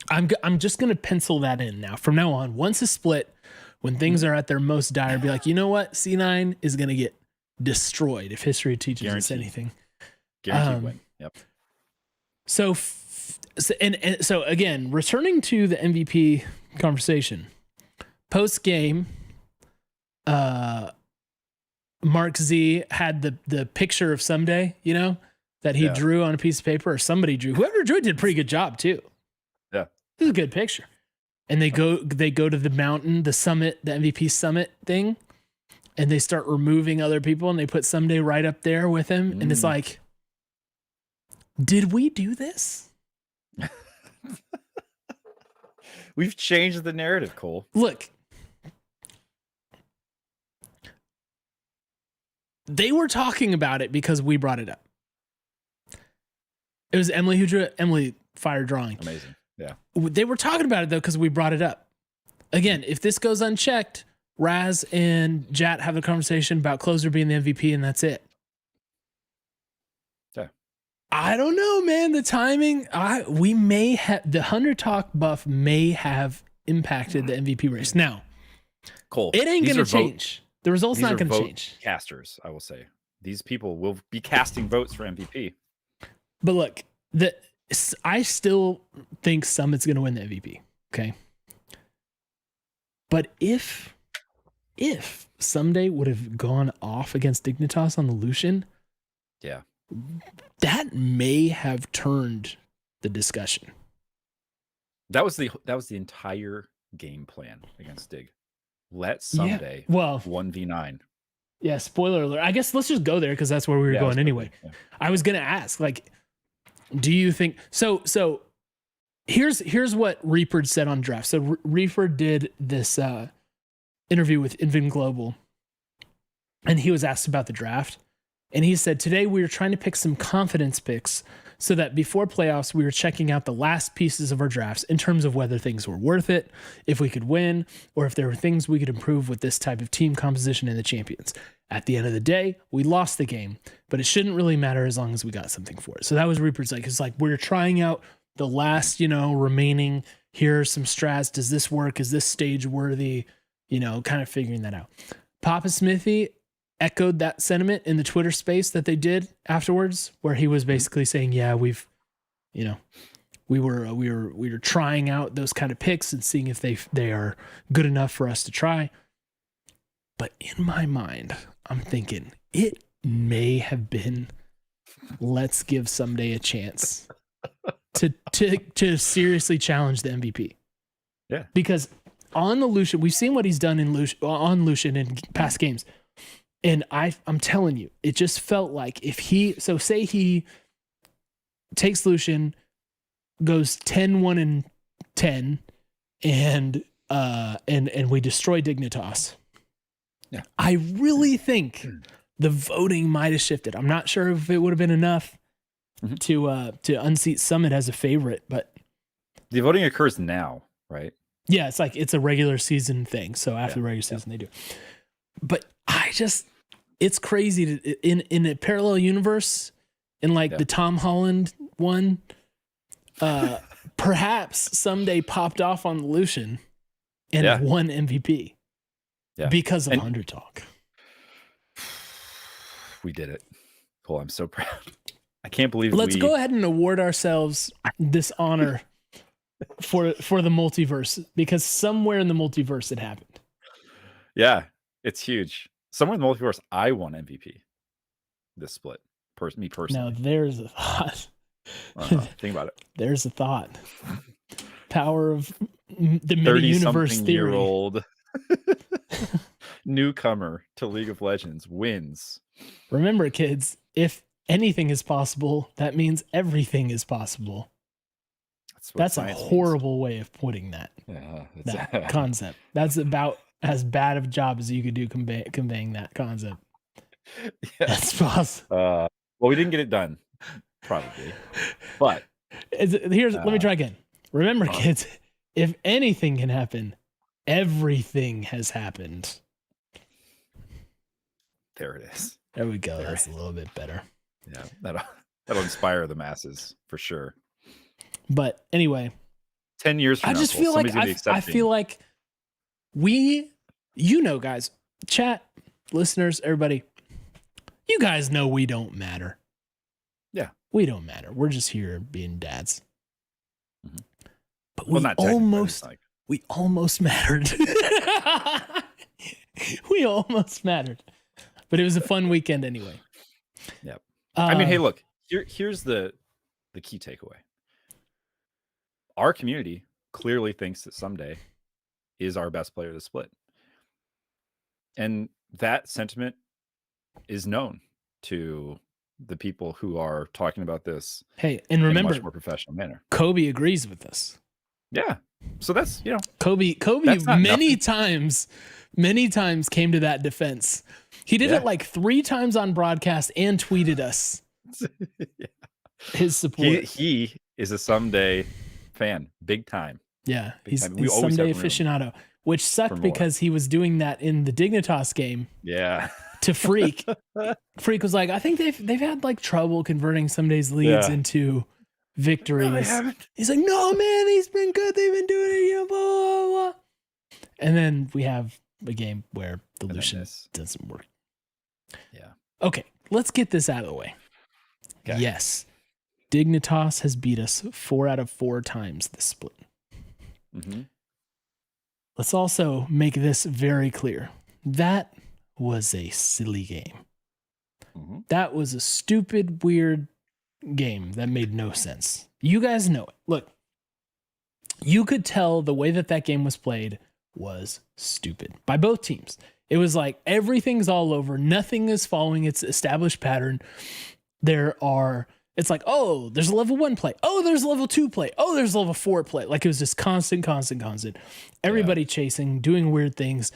I'm just gonna pencil that in now. From now on, once a split, when things are at their most dire, be like, you know what? C9 is gonna get destroyed if history teaches us anything. Guaranteed win. Yep. So again, returning to the MVP conversation, post game, Mark Z had the picture of Ssumday, that he drew on a piece of paper, or somebody drew. Whoever drew it did a pretty good job too. Yeah, this is a good picture. And they go to the mountain, the summit, the MVP summit thing, and they start removing other people, and they put Ssumday right up there with him, and it's like, did we do this? We've changed the narrative, Cole. Look, they were talking about it because we brought it up. It was Emily who drew it. Emily fire drawing. Amazing. Yeah. They were talking about it though because we brought it up. Again, if this goes unchecked, Raz and Jat have a conversation about Closer being the MVP, and that's it. Yeah. I don't know, man. The timing. We may have the Hunter Talk buff may have impacted the MVP race. Now, Cole, it ain't gonna change. The result's not gonna change. Casters, I will say, these people will be casting votes for MVP. But look, I still think Summit's going to win the MVP. Okay. But if Ssumday would have gone off against Dignitas on the Lucian, that may have turned the discussion. That was the entire game plan against Dig. Let Ssumday 1v9. Yeah, spoiler alert. I guess let's just go there because that's where we were going anyway. Yeah. I was going to ask, do you think so? Here's what Reaper said on draft. So Reaper did this interview with Invin Global, and he was asked about the draft, and he said, today we were trying to pick some confidence picks so that before playoffs we were checking out the last pieces of our drafts in terms of whether things were worth it, if we could win, or if there were things we could improve with this type of team composition in the champions. At the end of the day, we lost the game, but it shouldn't really matter as long as we got something for it. So that was Reaper's it's like we're trying out the last, remaining, here are some strats. Does this work? Is this stage worthy? Kind of figuring that out. Papa Smithy echoed that sentiment in the Twitter space that they did afterwards, where he was basically saying, yeah, we were trying out those kind of picks and seeing if they are good enough for us to try. But in my mind, I'm thinking it may have been, let's give Ssumday a chance to seriously challenge the MVP. Yeah. Because on the Lucian, we've seen what he's done on Lucian in past games. And I'm telling you, it just felt like if say he takes Lucian, goes 10-1-10, and we destroy Dignitas. Yeah. I really think the voting might have shifted. I'm not sure if it would have been enough to unseat Summit as a favorite, but the voting occurs now, right? Yeah, it's a regular season thing. So after the regular season, they do. But it's crazy to in a parallel universe, in like the Tom Holland one. Perhaps Ssumday popped off on the Lucian and won MVP because of 100 Talk. We did it. Cole, I'm so proud. I can't believe Let's go ahead and award ourselves this honor for the multiverse, because somewhere in the multiverse it happened. Yeah, it's huge. Somewhere in the multiverse, I won MVP this split. Me personally. Now there's a thought. Think about it. There's a thought. Power of the mini universe theory. Year-old newcomer to League of Legends wins. Remember, kids, if anything is possible, that means everything is possible. That's a horrible way of putting that. Yeah, that concept. That's about as bad of a job as you could do conveying that concept. Yeah. That's possible. Well, we didn't get it done, probably. But let me try again. Remember, kids, if anything can happen, everything has happened. There it is. There we go. That's a little bit better. Yeah, that'll inspire the masses for sure. But anyway, 10 years from now, I feel like guys, chat, listeners, everybody, you guys know we don't matter. Yeah, we don't matter. We're just here being dads. Mm-hmm. But we almost mattered. We almost mattered. But it was a fun weekend anyway. Yep. I mean, hey, look, here's the key takeaway. Our community clearly thinks that Ssumday is our best player of the split. And that sentiment is known to the people who are talking about this. Hey, and remember, in a much more professional manner. Kobe agrees with us. Yeah. So that's, Kobe many times came to that defense. He did it like 3 times on broadcast and tweeted us his support. He is a Ssumday fan, big time. Yeah, he's Ssumday aficionado, which sucked because he was doing that in the Dignitas game. Yeah. To Freak. Freak was like, I think they've had like trouble converting Ssumday's leads into victories. No, he's like, no, man, he's been good. They've been doing it, blah, blah, blah. And then we have a game where the Lucian doesn't work. Yeah. Okay, let's get this out of the way. Okay. Yes, Dignitas has beat us 4 out of 4 times this split. Mm-hmm. Let's also make this very clear. That was a silly game. Mm-hmm. That was a stupid, weird game that made no sense. You guys know it. Look, you could tell the way that game was played was stupid by both teams. It was like everything's all over. Nothing is following its established pattern. It's like, oh, there's a level 1 play. Oh, there's a level 2 play. Oh, there's a level 4 play. Like it was just constant. Everybody chasing, doing weird things.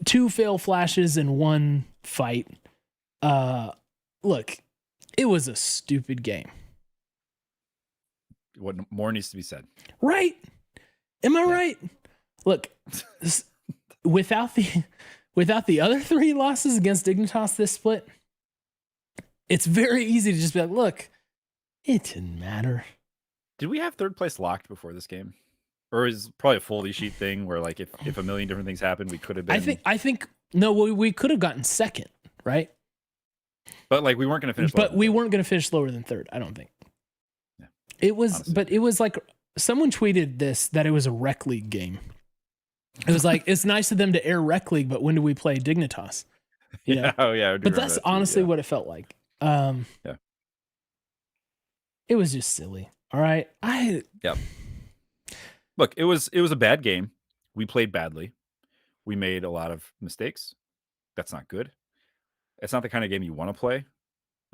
2 fail flashes in 1 fight. Look, it was a stupid game. What more needs to be said? Right? Am I right? Look, without the other 3 losses against Dignitas this split, it's very easy to just be like, look, it didn't matter. Did we have 3rd place locked before this game? Or is it probably a Foley sheet thing where like if a million different things happened, we could have been... I think no, we could have gotten 2nd, right? But like we weren't going to finish. But we weren't going to finish lower than 3rd, I don't think. Yeah. It was, honestly. But it was like someone tweeted this that it was a rec league game. It was like, it's nice of them to air rec league, but when do we play Dignitas? You know? Oh yeah. But that's honestly what it felt like. Yeah. It was just silly. All right. Look, it was a bad game. We played badly. We made a lot of mistakes. That's not good. it's not the kind of game you want to play,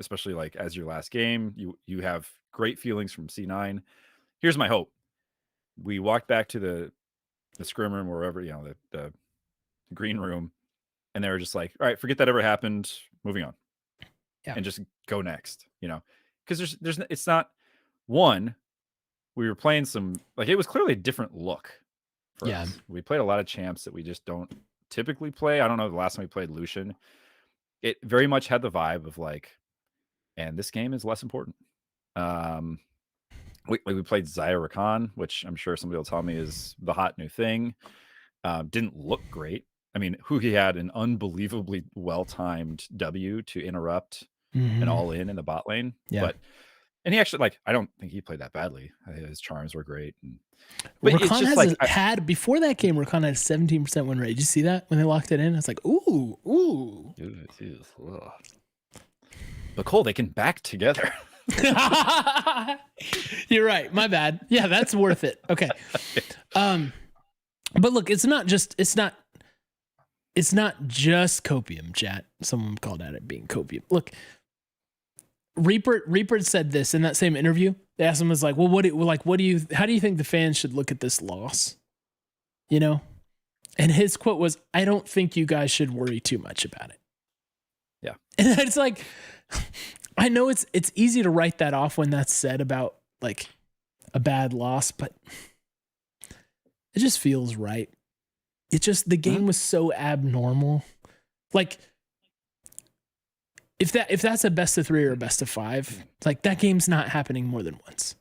especially like as your last game. You have great feelings from C9. Here's my hope. We walked back to the scrim room or wherever, the green room, and they were just like, all right, forget that ever happened. Moving on. Yeah. And just go next, because it's not one. We were playing some, like, it was clearly a different look for us. We played a lot of champs that we just don't typically play. I don't know the last time we played Lucian. It very much had the vibe of like, and this game is less important. We played Xayah Rakan, which I'm sure somebody will tell me is the hot new thing. Didn't look great. I mean, Hugi had an unbelievably well-timed W to interrupt an all-in the bot lane. And he actually, like, I don't think he played that badly. His charms were great. But Rakan it's just had before that game. Rakan had a 17% win rate. Did you see that when they locked it in? I was like, ooh. But Cole, they can back together. You're right. My bad. Yeah, that's worth it. Okay. But look, it's not just copium, chat. Someone called out it being copium. Look, Reaper said this in that same interview. They asked him, was like, well, how do you think the fans should look at this loss? And his quote was, I don't think you guys should worry too much about it. Yeah. And it's like, I know it's easy to write that off when that's said about like a bad loss, but it just feels right. The game was so abnormal. Like, if that's a best of 3 or a best of 5, like that game's not happening more than once.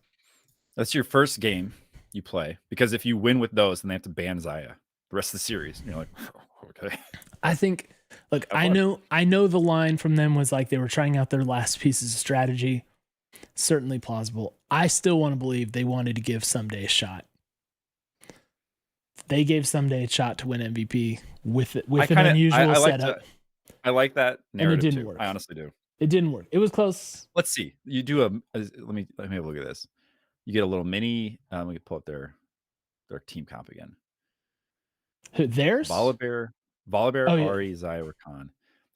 That's your first game you play, because if you win with those, then they have to ban Xayah the rest of the series. And you're like, oh, okay. I think, look, I know the line from them was like they were trying out their last pieces of strategy. Certainly plausible. I still want to believe they wanted to give Ssumday a shot. They gave Ssumday a shot to win MVP with an unusual setup. I like that narrative, and it didn't too. work. I honestly do. It didn't work. It was close. Let's see. You do let me have a look at this. You get a little mini. Let me pull up their team comp again. Theirs? Volibear, Ari, Xayah Rakan.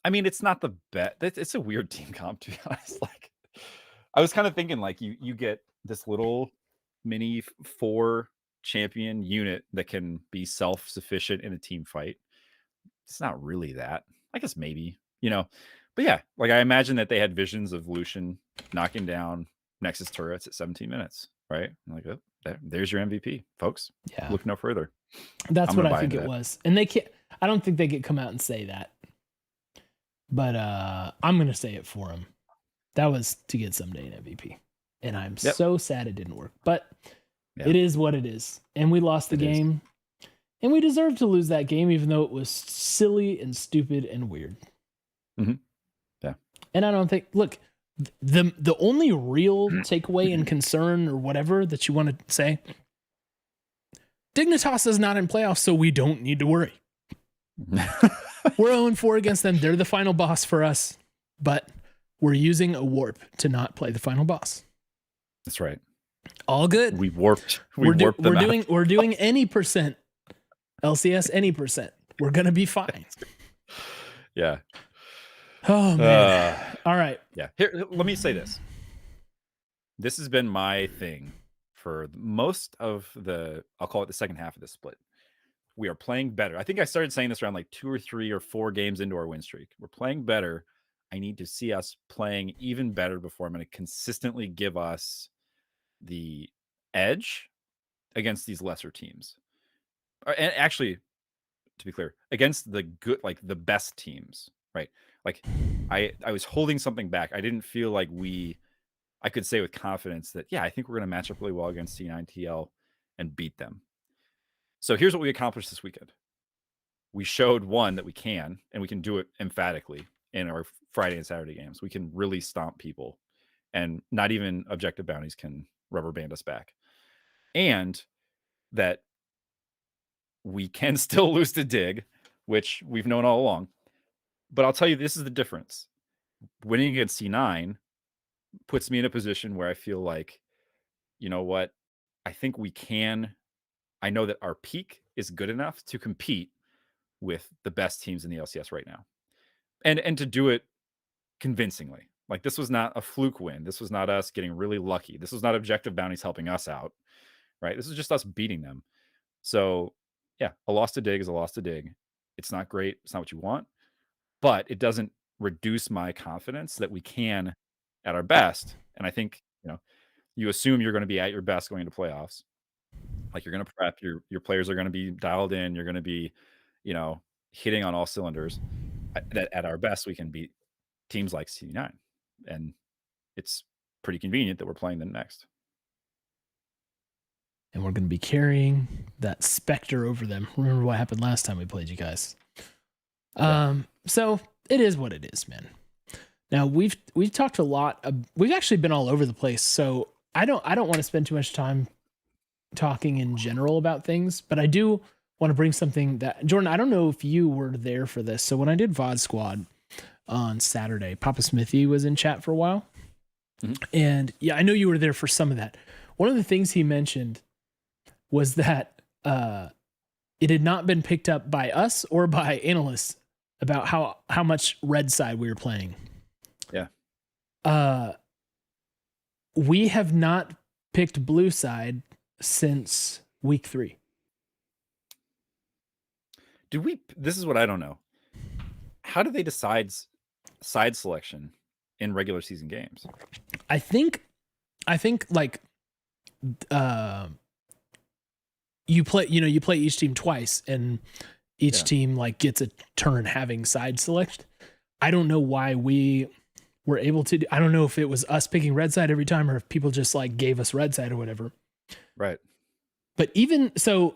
I mean, it's not the best. It's a weird team comp, to be honest. Like, I was kind of thinking, like, you get this little mini 4 champion unit that can be self-sufficient in a team fight. It's not really that. I guess maybe, but yeah, like I imagine that they had visions of Lucian knocking down Nexus turrets at 17 minutes, right? I'm like, oh, there's your MVP, folks. Yeah. Look no further. That's what I think it was. And I don't think they could come out and say that, but I'm going to say it for them. That was to get Ssumday an MVP. And I'm so sad it didn't work, but it is what it is. And we lost the game. And we deserved to lose that game, even though it was silly and stupid and weird. Yeah. And I don't think, look, the only real takeaway and concern or whatever that you want to say, Dignitas is not in playoffs, so we don't need to worry. We're 0-4 against them. They're the final boss for us, but we're using a warp to not play the final boss. That's right. All good. We warped. We're doing any percent. LCS any percent. We're gonna be fine. Yeah. Oh man. All right. Yeah. Here, let me say this. This has been my thing for most of I'll call it the second half of the split. We are playing better. I think I started saying this around like 2 or 3 or 4 games into our win streak. We're playing better. I need to see us playing even better before I'm going to consistently give us the edge against these lesser teams. And actually, to be clear, against the good, like the best teams, right? Like I was holding something back. I didn't feel like I could say with confidence that, yeah, I think we're going to match up really well against C9 TL and beat them. So here's what we accomplished this weekend. We showed, one, that we can, and we can do it emphatically in our Friday and Saturday games. We can really stomp people, and not even objective bounties can rubber band us back. And that we can still lose to Dig, which we've known all along. But I'll tell you, this is the difference. Winning against C9 puts me in a position where I feel like, you know what? I think we can. I know that our peak is good enough to compete with the best teams in the LCS right now. And to do it convincingly. Like, this was not a fluke win. This was not us getting really lucky. This was not objective bounties helping us out, right? This is just us beating them. So, yeah, a loss to dig is a loss to dig. It's not great. It's not what you want, but it doesn't reduce my confidence that we can at our best. And I think, you assume you're going to be at your best going into playoffs. Like, you're going to prep, your players are going to be dialed in, you're going to be, hitting on all cylinders. That at our best we can beat teams like C9. And it's pretty convenient that we're playing them next. And we're going to be carrying that specter over them. Remember what happened last time we played you guys. So it is what it is, man. Now we've talked a lot. We've actually been all over the place. So I don't want to spend too much time talking in general about things, but I do want to bring something that, Jordan, I don't know if you were there for this. So when I did VOD Squad on Saturday, Papa Smithy was in chat for a while. Mm-hmm. And yeah, I know you were there for some of that. One of the things he mentioned was that it had not been picked up by us or by analysts about how much red side we were playing. Yeah. We have not picked blue side since week 3. This is what I don't know. How do they decide side selection in regular season games? I think like you play each team twice, and each team like gets a turn having side select. I don't know why we were able to I don't know if it was us picking red side every time or if people just like gave us red side or whatever. Right. But even so,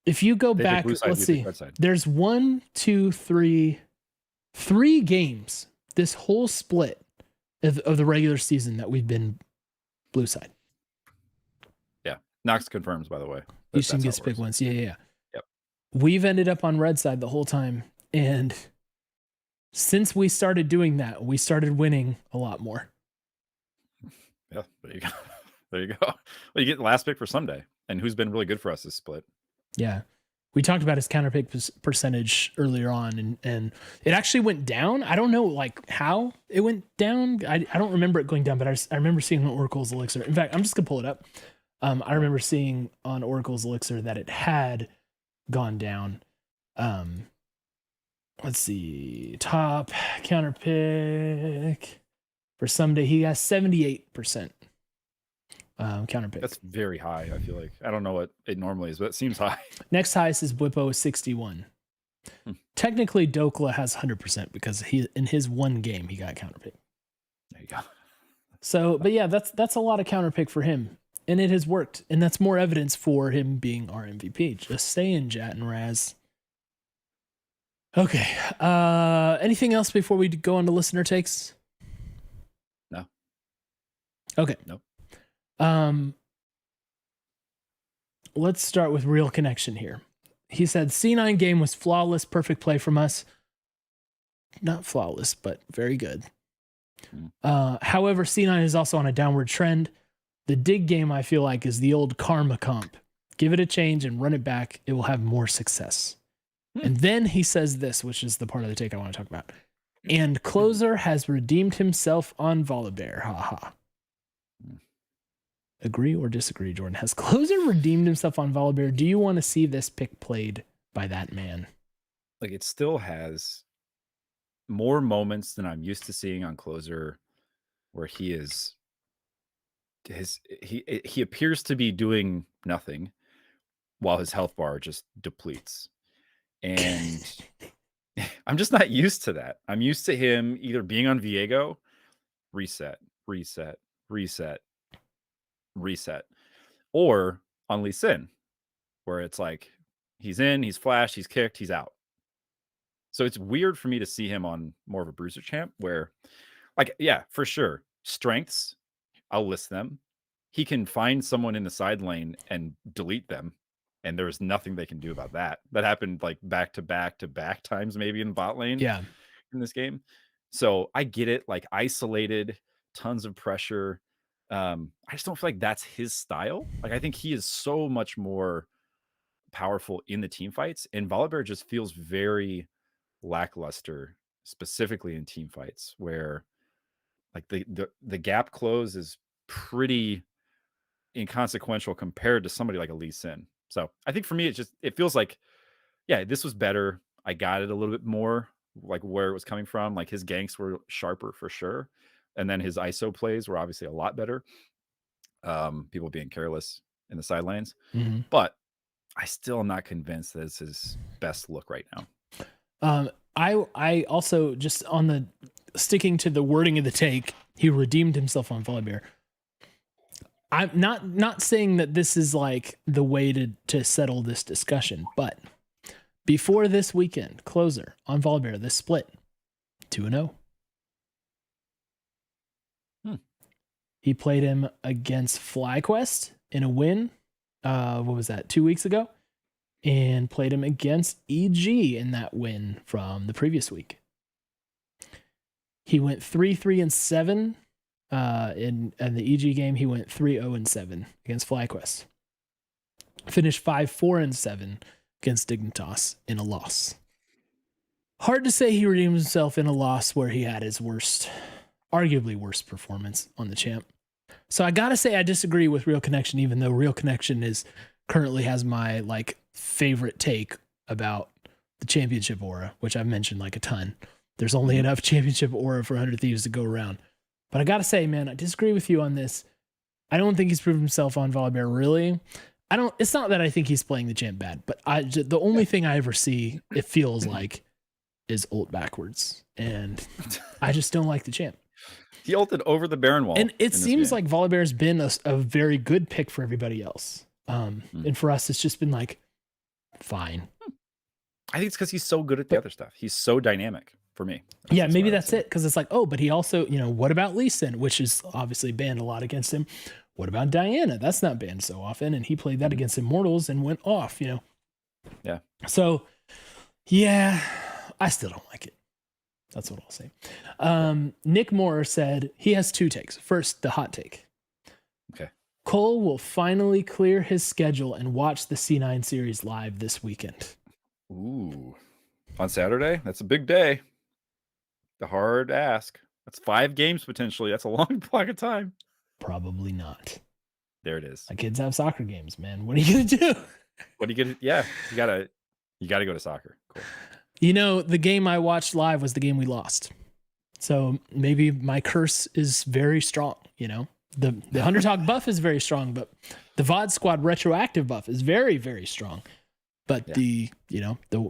if you go back, let's see, there's 3 games this whole split of the regular season that we've been blue side. Yeah. Nox confirms, by the way. Each team gets to pick once. Yeah. Yep. We've ended up on red side the whole time. And since we started doing that, we started winning a lot more. Yeah, there you go. There you go. Well, you get the last pick for Ssumday, and who's been really good for us this split. Yeah. We talked about his counter pick percentage earlier on, and it actually went down. I don't know like how it went down. I don't remember it going down, but I remember seeing on Oracle's Elixir. In fact, I'm just gonna pull it up. I remember seeing on Oracle's Elixir that it had gone down. Let's see, top counter pick for Ssumday. He has 78%. Counter pick. That's very high. I feel like I don't know what it normally is, but it seems high. Next highest is Bwipo, 61. Technically, Dokla has 100% because in his one game he got counter pick. There you go. So, but yeah, that's a lot of counter pick for him, and it has worked, and that's more evidence for him being our MVP. Just saying, Jat and Raz. Okay. Anything else before we go on to listener takes? No. Okay. Nope. Let's start with Real Connection here. He said C9 game was flawless, perfect play from us. Not flawless, but very good. However, C9 is also on a downward trend. The dig game, I feel like, is the old karma comp. Give it a change and run it back. It will have more success. And then he says this, which is the part of the take I want to talk about. And Closer has redeemed himself on Volibear. Haha. Agree or disagree, Jordan? Has Closer redeemed himself on Volibear? Do you want to see this pick played by that man? Like, it still has more moments than I'm used to seeing on Closer, where he appears to be doing nothing while his health bar just depletes. And I'm just not used to that. I'm used to him either being on Viego, reset, or on Lee Sin, where it's like he's in, he's flashed, he's kicked, he's out. So it's weird for me to see him on more of a bruiser champ where, like, yeah, for sure, strengths, I'll list them. He can find someone in the side lane and delete them, and there's nothing they can do about that. That happened like back to back times maybe in bot lane in this game. So I get it, like isolated, tons of pressure. I just don't feel like that's his style. Like, I think he is so much more powerful in the team fights, and Volibear just feels very lackluster specifically in team fights, where like the gap close is pretty inconsequential compared to somebody like a Lee Sin. So I think for me, it feels like, yeah, this was better. I got it a little bit more, like where it was coming from. Like his ganks were sharper for sure, and then his ISO plays were obviously a lot better. People being careless in the side lanes, but I still am not convinced that it's his best look right now. I also, just on the sticking to the wording of the take, he redeemed himself on Volibear. I'm not saying that this is like the way to settle this discussion, but before this weekend closer on Volibear, this split 2-0. He played him against FlyQuest in a win. What was that? 2 weeks ago, and played him against EG in that win from the previous week. He went 3-3-7. In the EG game, he went 3-0-7 against FlyQuest. Finished 5-4-7 against Dignitas in a loss. Hard to say he redeemed himself in a loss where he had his arguably worst performance on the champ. So I gotta say I disagree with Real Connection, even though Real Connection currently has my like favorite take about the championship aura, which I've mentioned like a ton. There's only enough championship aura for 100 Thieves to go around. But I gotta say, man, I disagree with you on this. I don't think he's proven himself on Volibear, really. It's not that I think he's playing the champ bad, but the only thing I ever see, it feels like, is ult backwards. And I just don't like the champ. He ulted over the Baron wall. And it seems like Volibear's been a very good pick for everybody else. And for us, it's just been like, fine. I think it's because he's so good at the other stuff. He's so dynamic for me. Maybe that's it. Because it's like, oh, but he also, what about Lee Sin, which is obviously banned a lot against him. What about Diana? That's not banned so often. And he played that against Immortals and went off, Yeah. So, yeah, I still don't like it. That's what I'll say. Nick Moore said he has two takes. First, the hot take. Okay. Cole will finally clear his schedule and watch the C9 series live this weekend. Ooh. On Saturday? That's a big day. The hard ask. That's 5 games potentially. That's a long block of time. Probably not. There it is. My kids have soccer games, man. What are you gonna do? What are you gonna? Yeah, you gotta go to soccer. Cool. The game I watched live was the game we lost. So maybe my curse is very strong. The Hunter Talk buff is very strong, but the VOD Squad retroactive buff is very, very strong. But the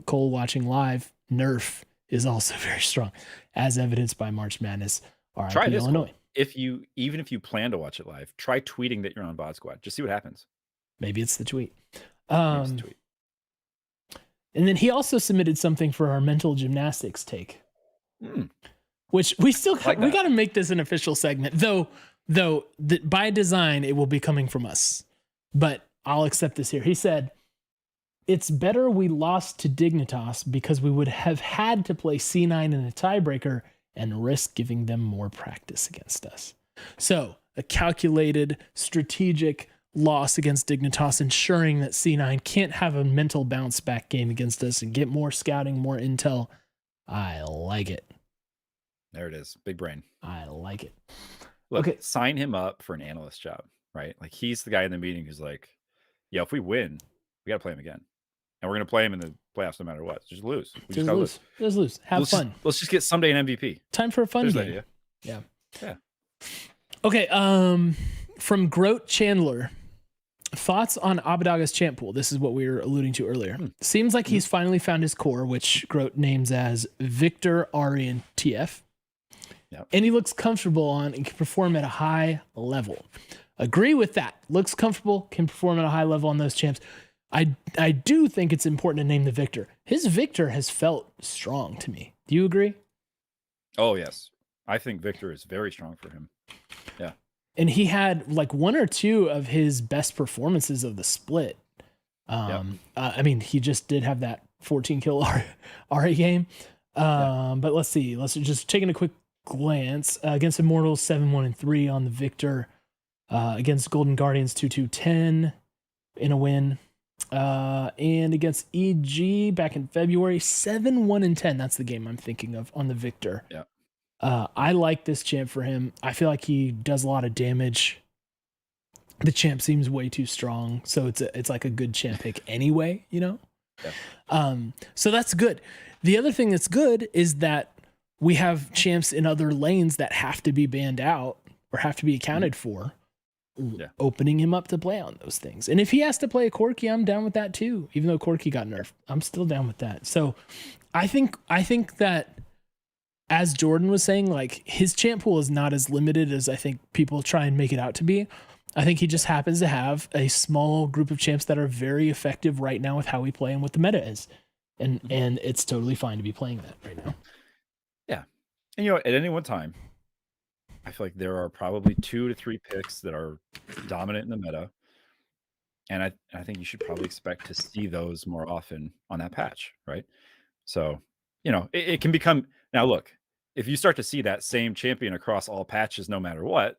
Cole watching live nerf is also very strong, as evidenced by March Madness. Try this, Illinois. Even if you plan to watch it live, try tweeting that you're on VOD Squad. Just see what happens. Maybe it's the tweet. And then he also submitted something for our mental gymnastics take, which we still we got to make this an official segment, though by design it will be coming from us. But I'll accept this here. He said, "It's better we lost to Dignitas because we would have had to play C9 in a tiebreaker and risk giving them more practice against us." So a calculated, strategic loss against Dignitas, ensuring that C9 can't have a mental bounce back game against us and get more scouting, more intel. I like it. There it is. Big brain. I like it. Look, sign him up for an analyst job, right? Like he's the guy in the meeting who's like, yeah, if we win, we got to play him again. And we're going to play him in the playoffs no matter what. Just lose. We just gotta lose. Just lose. Have fun. Let's just get Ssumday an MVP. Time for a fun game. Yeah. Okay. From Groat Chandler, thoughts on Abadaga's champ pool. This is what we were alluding to earlier. Seems like he's finally found his core, which Groat names as Victor, Ari, and TF. Yep. And he looks comfortable on and can perform at a high level. Agree with that. Looks comfortable, can perform at a high level on those champs. I do think it's important to name the Victor. His Victor has felt strong to me. Do you agree? Oh, yes. I think Victor is very strong for him. Yeah. And he had like one or two of his best performances of the split. I mean, he just did have that 14 kill Ari game. But let's see. Let's just taking a quick glance against Immortals 7-1-3 on the Victor, against Golden Guardians 2-2-10 in a win. And against EG back in February, 7-1-10. That's the game I'm thinking of on the Victor. Yeah. I like this champ for him. I feel like he does a lot of damage. The champ seems way too strong, so it's like a good champ pick anyway, you know? Yeah. So that's good. The other thing that's good is that we have champs in other lanes that have to be banned out or have to be accounted for. Yeah. Opening him up to play on those things. And if he has to play a Corki, I'm down with that too. Even though Corki got nerfed, I'm still down with that. So I think that, as Jordan was saying, like, his champ pool is not as limited as I think people try and make it out to be. I think he just happens to have a small group of champs that are very effective right now with how we play and what the meta is. And it's totally fine to be playing that right now. Yeah. And you know, at any one time, I feel like there are probably 2 to 3 picks that are dominant in the meta. And I think you should probably expect to see those more often on that patch, right? So, you know, it can become, now look, if you start to see that same champion across all patches, no matter what,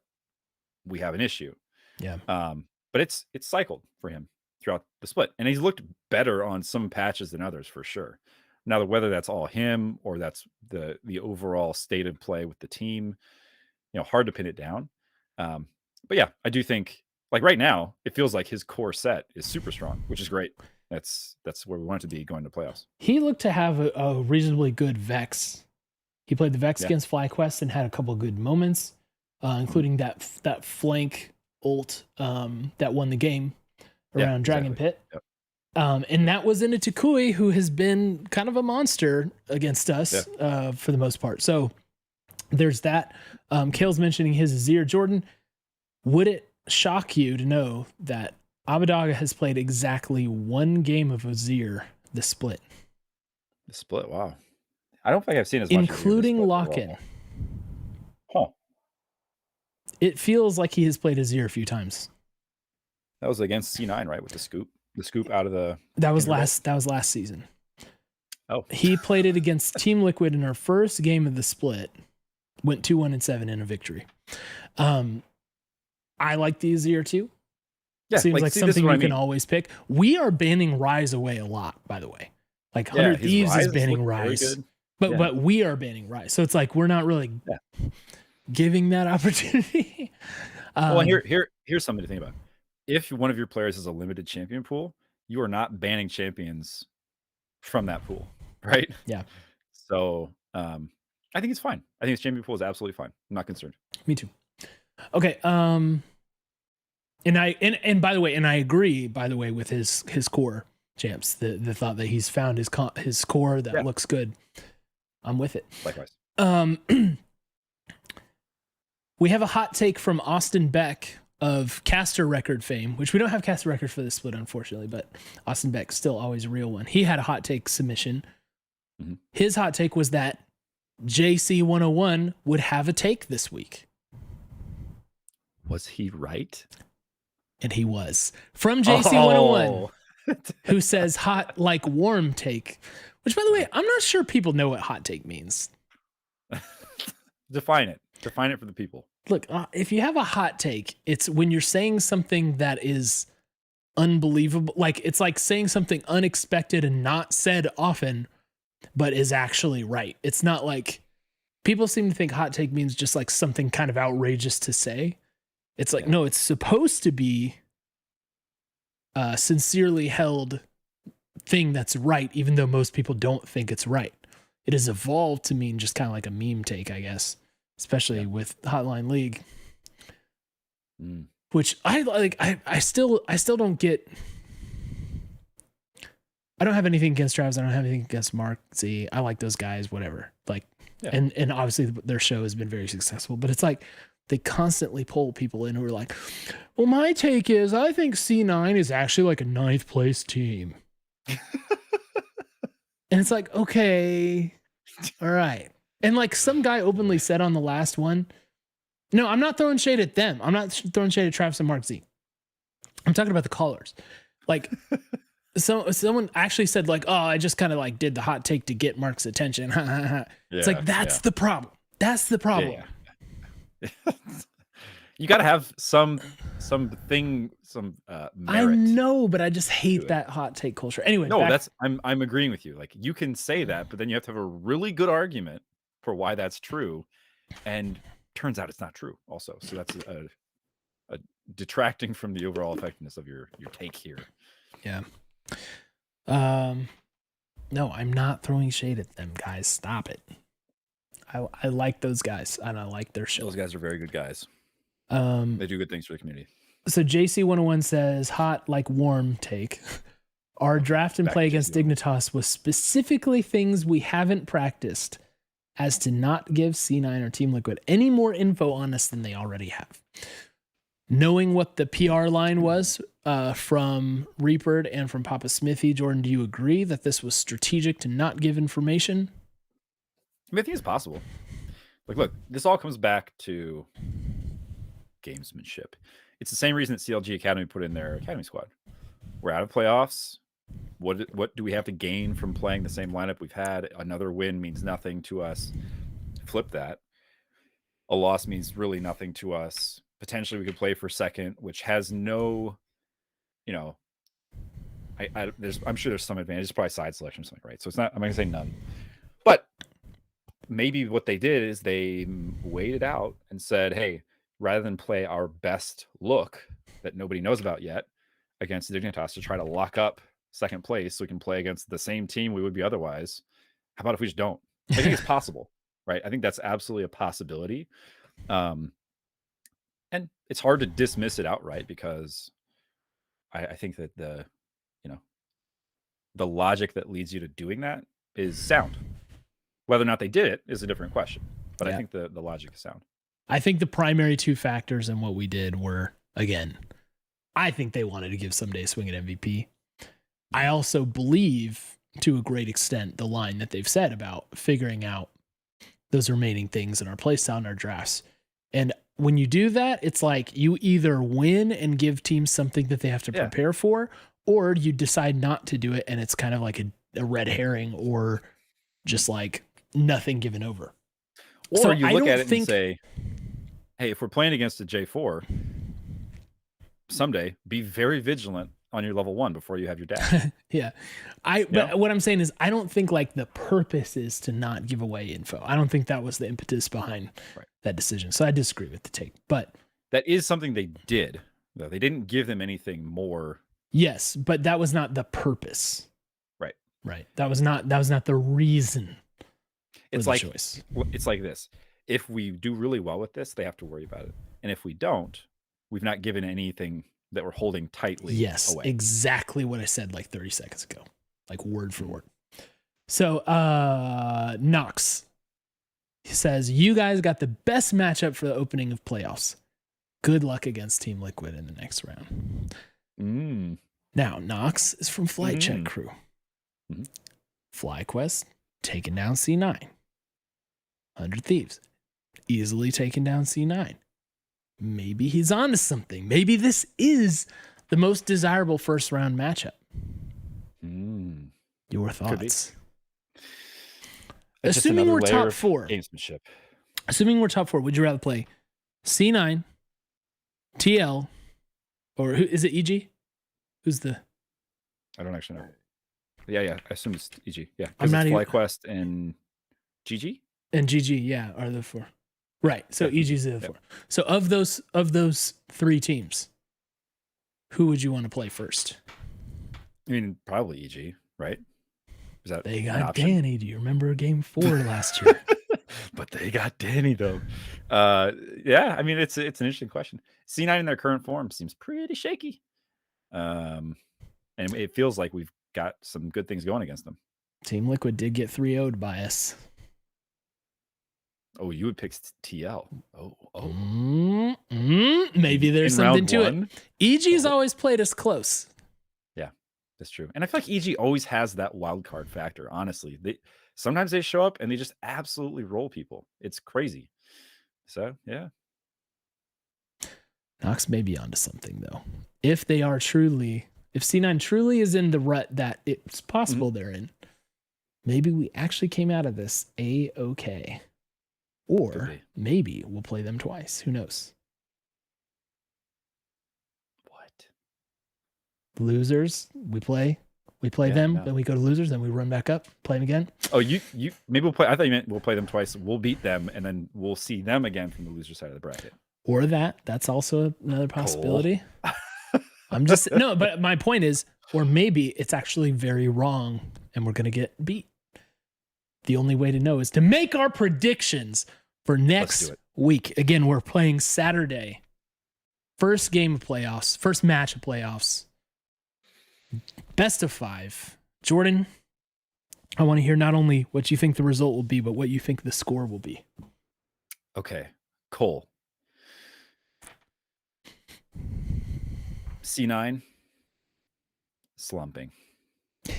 we have an issue. Yeah. But it's cycled for him throughout the split. And he's looked better on some patches than others for sure. Now, whether that's all him or that's the overall state of play with the team, you know, hard to pin it down. But yeah, I do think, like, right now, it feels like his core set is super strong, which is great. That's where we want it to be going to playoffs. He looked to have a reasonably good Vex. He played the Vex against FlyQuest and had a couple good moments, including that flank ult that won the game around Dragon Pit. Yep. And that was in a Takui who has been kind of a monster against us for the most part. So there's that. Kale's mentioning his Azir. Jordan, would it shock you to know that Abadaga has played exactly one game of Azir this split? The split, wow. I don't think I've seen as much, including lock-in. Huh. It feels like he has played Azir a few times. That was against C9, right? With the scoop out of the. That was last season. Oh, he played it against Team Liquid in our first game of the split. Went 2-1-7 in a victory. I like the Azir too. Yeah, seems like something you can always pick. We are banning Rise away a lot, by the way. Like 100 Thieves is banning Rise, but we are banning Rise. So it's like we're not really giving that opportunity. Well, here's something to think about. If one of your players has a limited champion pool, you are not banning champions from that pool, right? Yeah. So I think it's fine. I think his champion pool is absolutely fine. I'm not concerned. Me too. Okay. And by the way, and I agree, by the way, with his core champs, the thought that he's found his core that looks good. I'm with it. Likewise. We have a hot take from Austin Beck of caster record fame, which we don't have caster record for this split, unfortunately, but Austin Beck still always a real one. He had a hot take submission. Mm-hmm. His hot take was that JC 101 would have a take this week. Was he right? And he was. From JC 101, who says hot like warm take, which, by the way, I'm not sure people know what hot take means. Define it. Define it for the people. Look, if you have a hot take, it's when you're saying something that is unbelievable. Like, it's like saying something unexpected and not said often, but is actually right. It's not like people seem to think hot take means just like something kind of outrageous to say. It's like, no, it's supposed to be a sincerely held thing that's right, even though most people don't think it's right. It has evolved to mean just kind of like a meme take, I guess, especially with Hotline League, which I like. I still don't get. I don't have anything against Travis. I don't have anything against Mark Z. I like those guys, whatever. Like, and obviously their show has been very successful, but it's like they constantly pull people in who are like, well, my take is I think C9 is actually like a 9th place team. And it's like, okay, all right. And like some guy openly said on the last one, no, I'm not throwing shade at them. I'm not throwing shade at Travis and Mark Z. I'm talking about the callers. Like, someone actually said like, oh, I just kind of like did the hot take to get Mark's attention. It's like, that's the problem. That's the problem. You got to have some I merit. know, but I just hate it. that hot take culture. Anyway, No, back, that's I'm agreeing with you. Like you can say that, but then you have to have a really good argument for why that's true. And turns out it's not true also. So that's a detracting from the overall effectiveness of your take here. yeah. No, I'm not throwing shade at them, guys. Stop it. I like those guys and I like their show. Those guys are very good guys. Um, They do good things for the community. so JC101 says hot like warm take. Our draft and Back play to against JC101. Dignitas was specifically things we haven't practiced, as to not give C9 or Team Liquid any more info on us than they already have. Knowing what the PR line was from Reaper and from Papa Smithy, Jordan, do you agree that this was strategic to not give information? I mean, I think it's possible. Like, look, this all comes back to gamesmanship. It's the same reason that CLG Academy put in their Academy squad. We're out of playoffs. What do we have to gain from playing the same lineup we've had? Another win means nothing to us. Flip that. A loss means really nothing to us. Potentially we could play for second, which has no, you know, I'm sure there's some advantage. It's probably side selection or something, right? So it's not, I'm not gonna say none. But maybe what they did is they waited out and said, hey, rather than play our best look that nobody knows about yet against Dignitas to try to lock up second place so we can play against the same team we would be otherwise, how about if we just don't? I think it's possible, right? I think that's absolutely a possibility. And it's hard to dismiss it outright because I think that the logic that leads you to doing that is sound. Whether or not they did it is a different question. But Yeah. I think the logic is sound. I think the primary two factors in what we did were, again, I think they wanted to give Ssumday a swing at MVP. I also believe, to a great extent, the line that they've said about figuring out those remaining things in our playstyle and our drafts. And when you do that, it's like you either win and give teams something that they have to prepare for, or you decide not to do it and it's kind of like a red herring or just like nothing given over. Or So you I look don't at it think- and say, hey, if we're playing against a J4, someday be very vigilant on your level 1 before you have your dash. Yeah. But what I'm saying is I don't think like the purpose is to not give away info. I don't think that was the impetus behind that decision. So I disagree with the take. But that is something they did, though. They didn't give them anything more. Yes, but that was not the purpose. Right. Right. That was not the reason. It's for the like choice. It's like this. If we do really well with this, they have to worry about it. And if we don't, we've not given anything that we're holding tightly away. Exactly what I said like 30 seconds ago. Like word for word. So Nox, he says, you guys got the best matchup for the opening of playoffs. Good luck against Team Liquid in the next round. Now, Nox is from Flight Check Crew. FlyQuest, taking down C9. 100 Thieves, easily taken down C9. Maybe he's onto something. Maybe this is the most desirable first round matchup. Your thoughts? Assuming we're top 4. Gamesmanship. Assuming we're top 4, would you rather play C9, TL, or who is it? EG? Who's the? I don't actually know. Yeah. I assume it's EG. Yeah, I'm not it's even... FlyQuest and GG. And GG, yeah, are the 4. Right. So EG's the 4. So of those 3 teams, who would you want to play first? I mean, probably EG, right? Is that they got Danny? Do you remember Game 4 last year? But they got Danny though. Yeah. I mean, it's an interesting question. C9 in their current form seems pretty shaky. And it feels like we've got some good things going against them. Team Liquid did get 3-0'd by us. Oh, you would pick TL. Maybe there's something to it. EG's always played us close. Yeah, that's true. And I feel like EG always has that wild card factor. Honestly, sometimes they show up and they just absolutely roll people. It's crazy. So yeah, Nox may be onto something though. If C9 truly is in the rut that it's possible they're in, maybe we actually came out of this A-okay. Or maybe we'll play them twice. Who knows? Losers, we play Yeah, them, yeah. then we go to losers, then we run back up, play them again. Oh, you maybe we'll play. I thought you meant we'll play them twice. We'll beat them, and then we'll see them again from the loser side of the bracket. Or that's also another possibility. I'm just no, but my point is, or maybe it's actually very wrong and we're gonna get beat. The only way to know is to make our predictions for next week. Again, we're playing Saturday. First game of playoffs, first match of playoffs. Best of 5. Jordan, I want to hear not only what you think the result will be, but what you think the score will be. Okay. Cole. C9. Slumping. I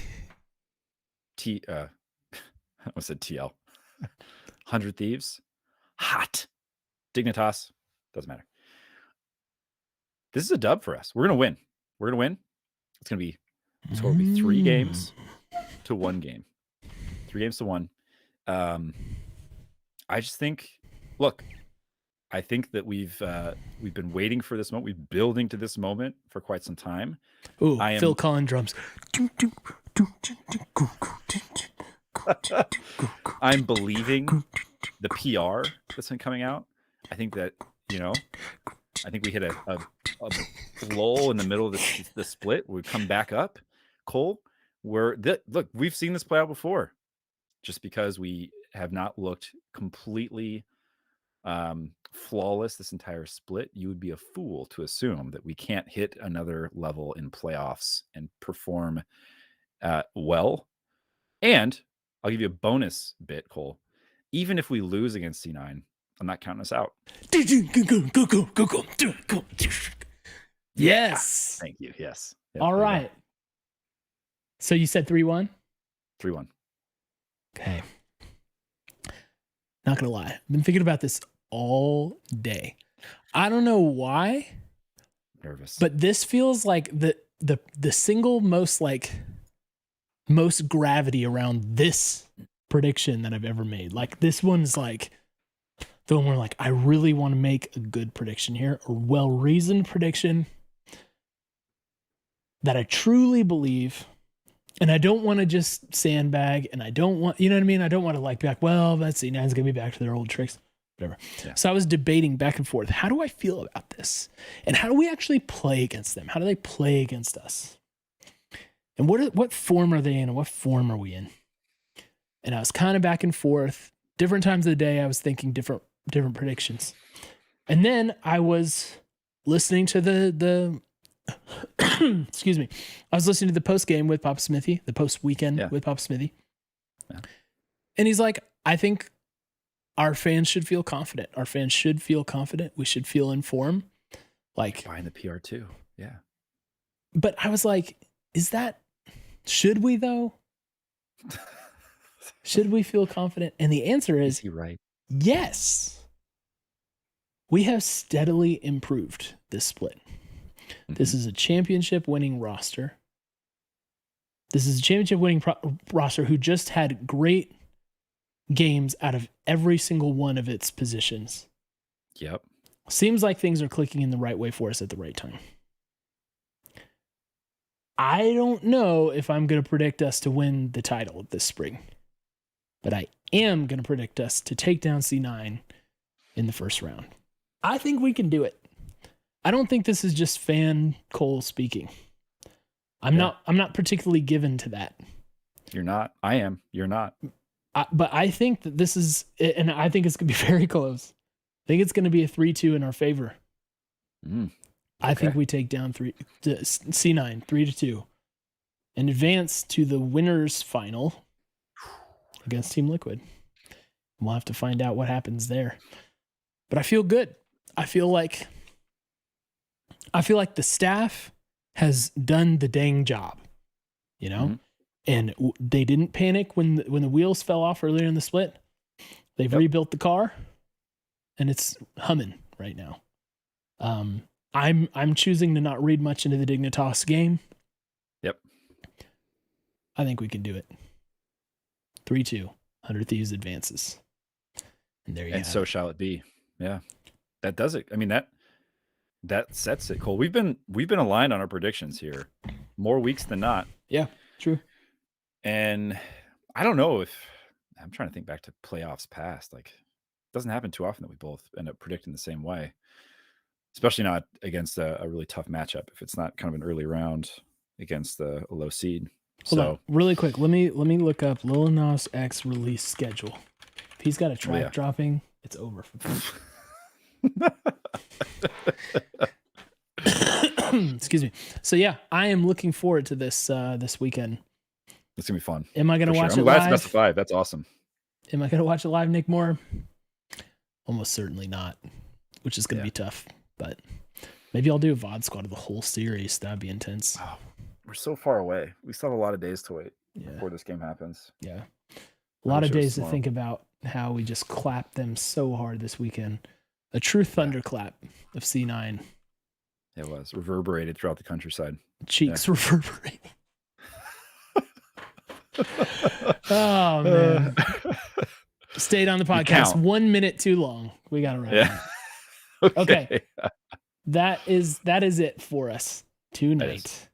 almost said TL. 100 Thieves. Hot. Dignitas. Doesn't matter. This is a dub for us. We're going to win. We're going to win. It's going to be 3 games to 1 game. 3 games to 1. I just think, look, I think that we've been waiting for this moment. We've been building to this moment for quite some time. Ooh, Phil Collins drums. I'm believing the PR that's been coming out. I think that, I think we hit a lull in the middle of the split. We come back up. Cole, look, we've seen this play out before. Just because we have not looked completely flawless this entire split, you would be a fool to assume that we can't hit another level in playoffs and perform well. And I'll give you a bonus bit, Cole. Even if we lose against C9, I'm not counting us out. Yes. Thank you. Yes. Yep, all right. So you said 3-1? 3-1. Okay. Not gonna lie, I've been thinking about this all day. I don't know why. Nervous. But this feels like the single most gravity around this prediction that I've ever made. Like this one's like the one where like I really want to make a good prediction here, a well-reasoned prediction that I truly believe. And I don't want to just sandbag, and I don't want, you know what I mean? I don't want to like be like, well, that's C9's going to be back to their old tricks, whatever. Yeah. So I was debating back and forth. How do I feel about this? And how do we actually play against them? How do they play against us? And what form are they in, and what form are we in? And I was kind of back and forth. Different times of the day, I was thinking different predictions. And then I was listening to the excuse me. I was listening to the post game with Papa Smithy, the post weekend with Papa Smithy. Yeah. And he's like, I think our fans should feel confident. Our fans should feel confident. We should feel informed. Like buying the PR too. Yeah. But I was like, should we though? Should we feel confident? And the answer is he right? Yes. We have steadily improved this split. This is a championship winning roster. This is a championship winning roster who just had great games out of every single one of its positions. Yep. Seems like things are clicking in the right way for us at the right time. I don't know if I'm going to predict us to win the title this spring, but I am going to predict us to take down C9 in the first round. I think we can do it. I don't think this is just fan Cole speaking. I'm not particularly given to that. You're not. I am. You're not. But I think that this is, and I think it's going to be very close. I think it's going to be a 3-2 in our favor. Okay. I think we take down C9 3-2 and advance to the winners final against Team Liquid. We'll have to find out what happens there. But I feel good. I feel like the staff has done the dang job, and they didn't panic when the wheels fell off earlier in the split. They've rebuilt the car, and it's humming right now. I'm choosing to not read much into the Dignitas game. Yep. I think we can do it. 3-2, 100 Thieves advances. And there you go. And so shall it be. Yeah. That does it. I mean, That sets it, Cole. We've been aligned on our predictions here, more weeks than not. Yeah, true. And I don't know if I'm trying to think back to playoffs past. Like, it doesn't happen too often that we both end up predicting the same way, especially not against a really tough matchup. If it's not kind of an early round against a low seed. Hold on, really quick. Let me look up Lil Nas X release schedule. If he's got a track dropping, it's over for him. Excuse me. So yeah, I am looking forward to this this weekend. It's gonna be fun. Am I gonna watch it I'm glad live? it's best of 5. That's awesome. Am I gonna watch it live, Nick Moore? Almost certainly not, which is gonna be tough. But maybe I'll do a VOD squad of the whole series. That'd be intense. Oh, we're so far away. We still have a lot of days to wait before this game happens. Yeah, a lot of days to think about how we just clapped them so hard this weekend. A true thunderclap of C9. It was reverberated throughout the countryside. Cheeks reverberating. Oh man. Stayed on the podcast 1 minute too long. We gotta wrap up. Okay. That is it for us tonight.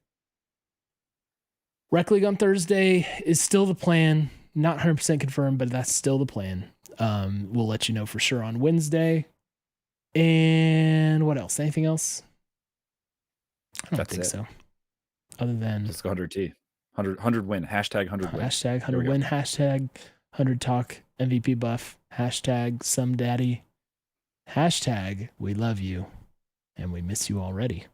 Rec League on Thursday is still the plan. Not 100% confirmed, but that's still the plan. We'll let you know for sure on Wednesday. And what else? Anything else? I don't think so. Other than let's go 100T. 100 win. Hashtag 100 win. Hashtag 100 win. Hashtag 100 talk. MVP buff. Hashtag Ssumday. Hashtag we love you and we miss you already.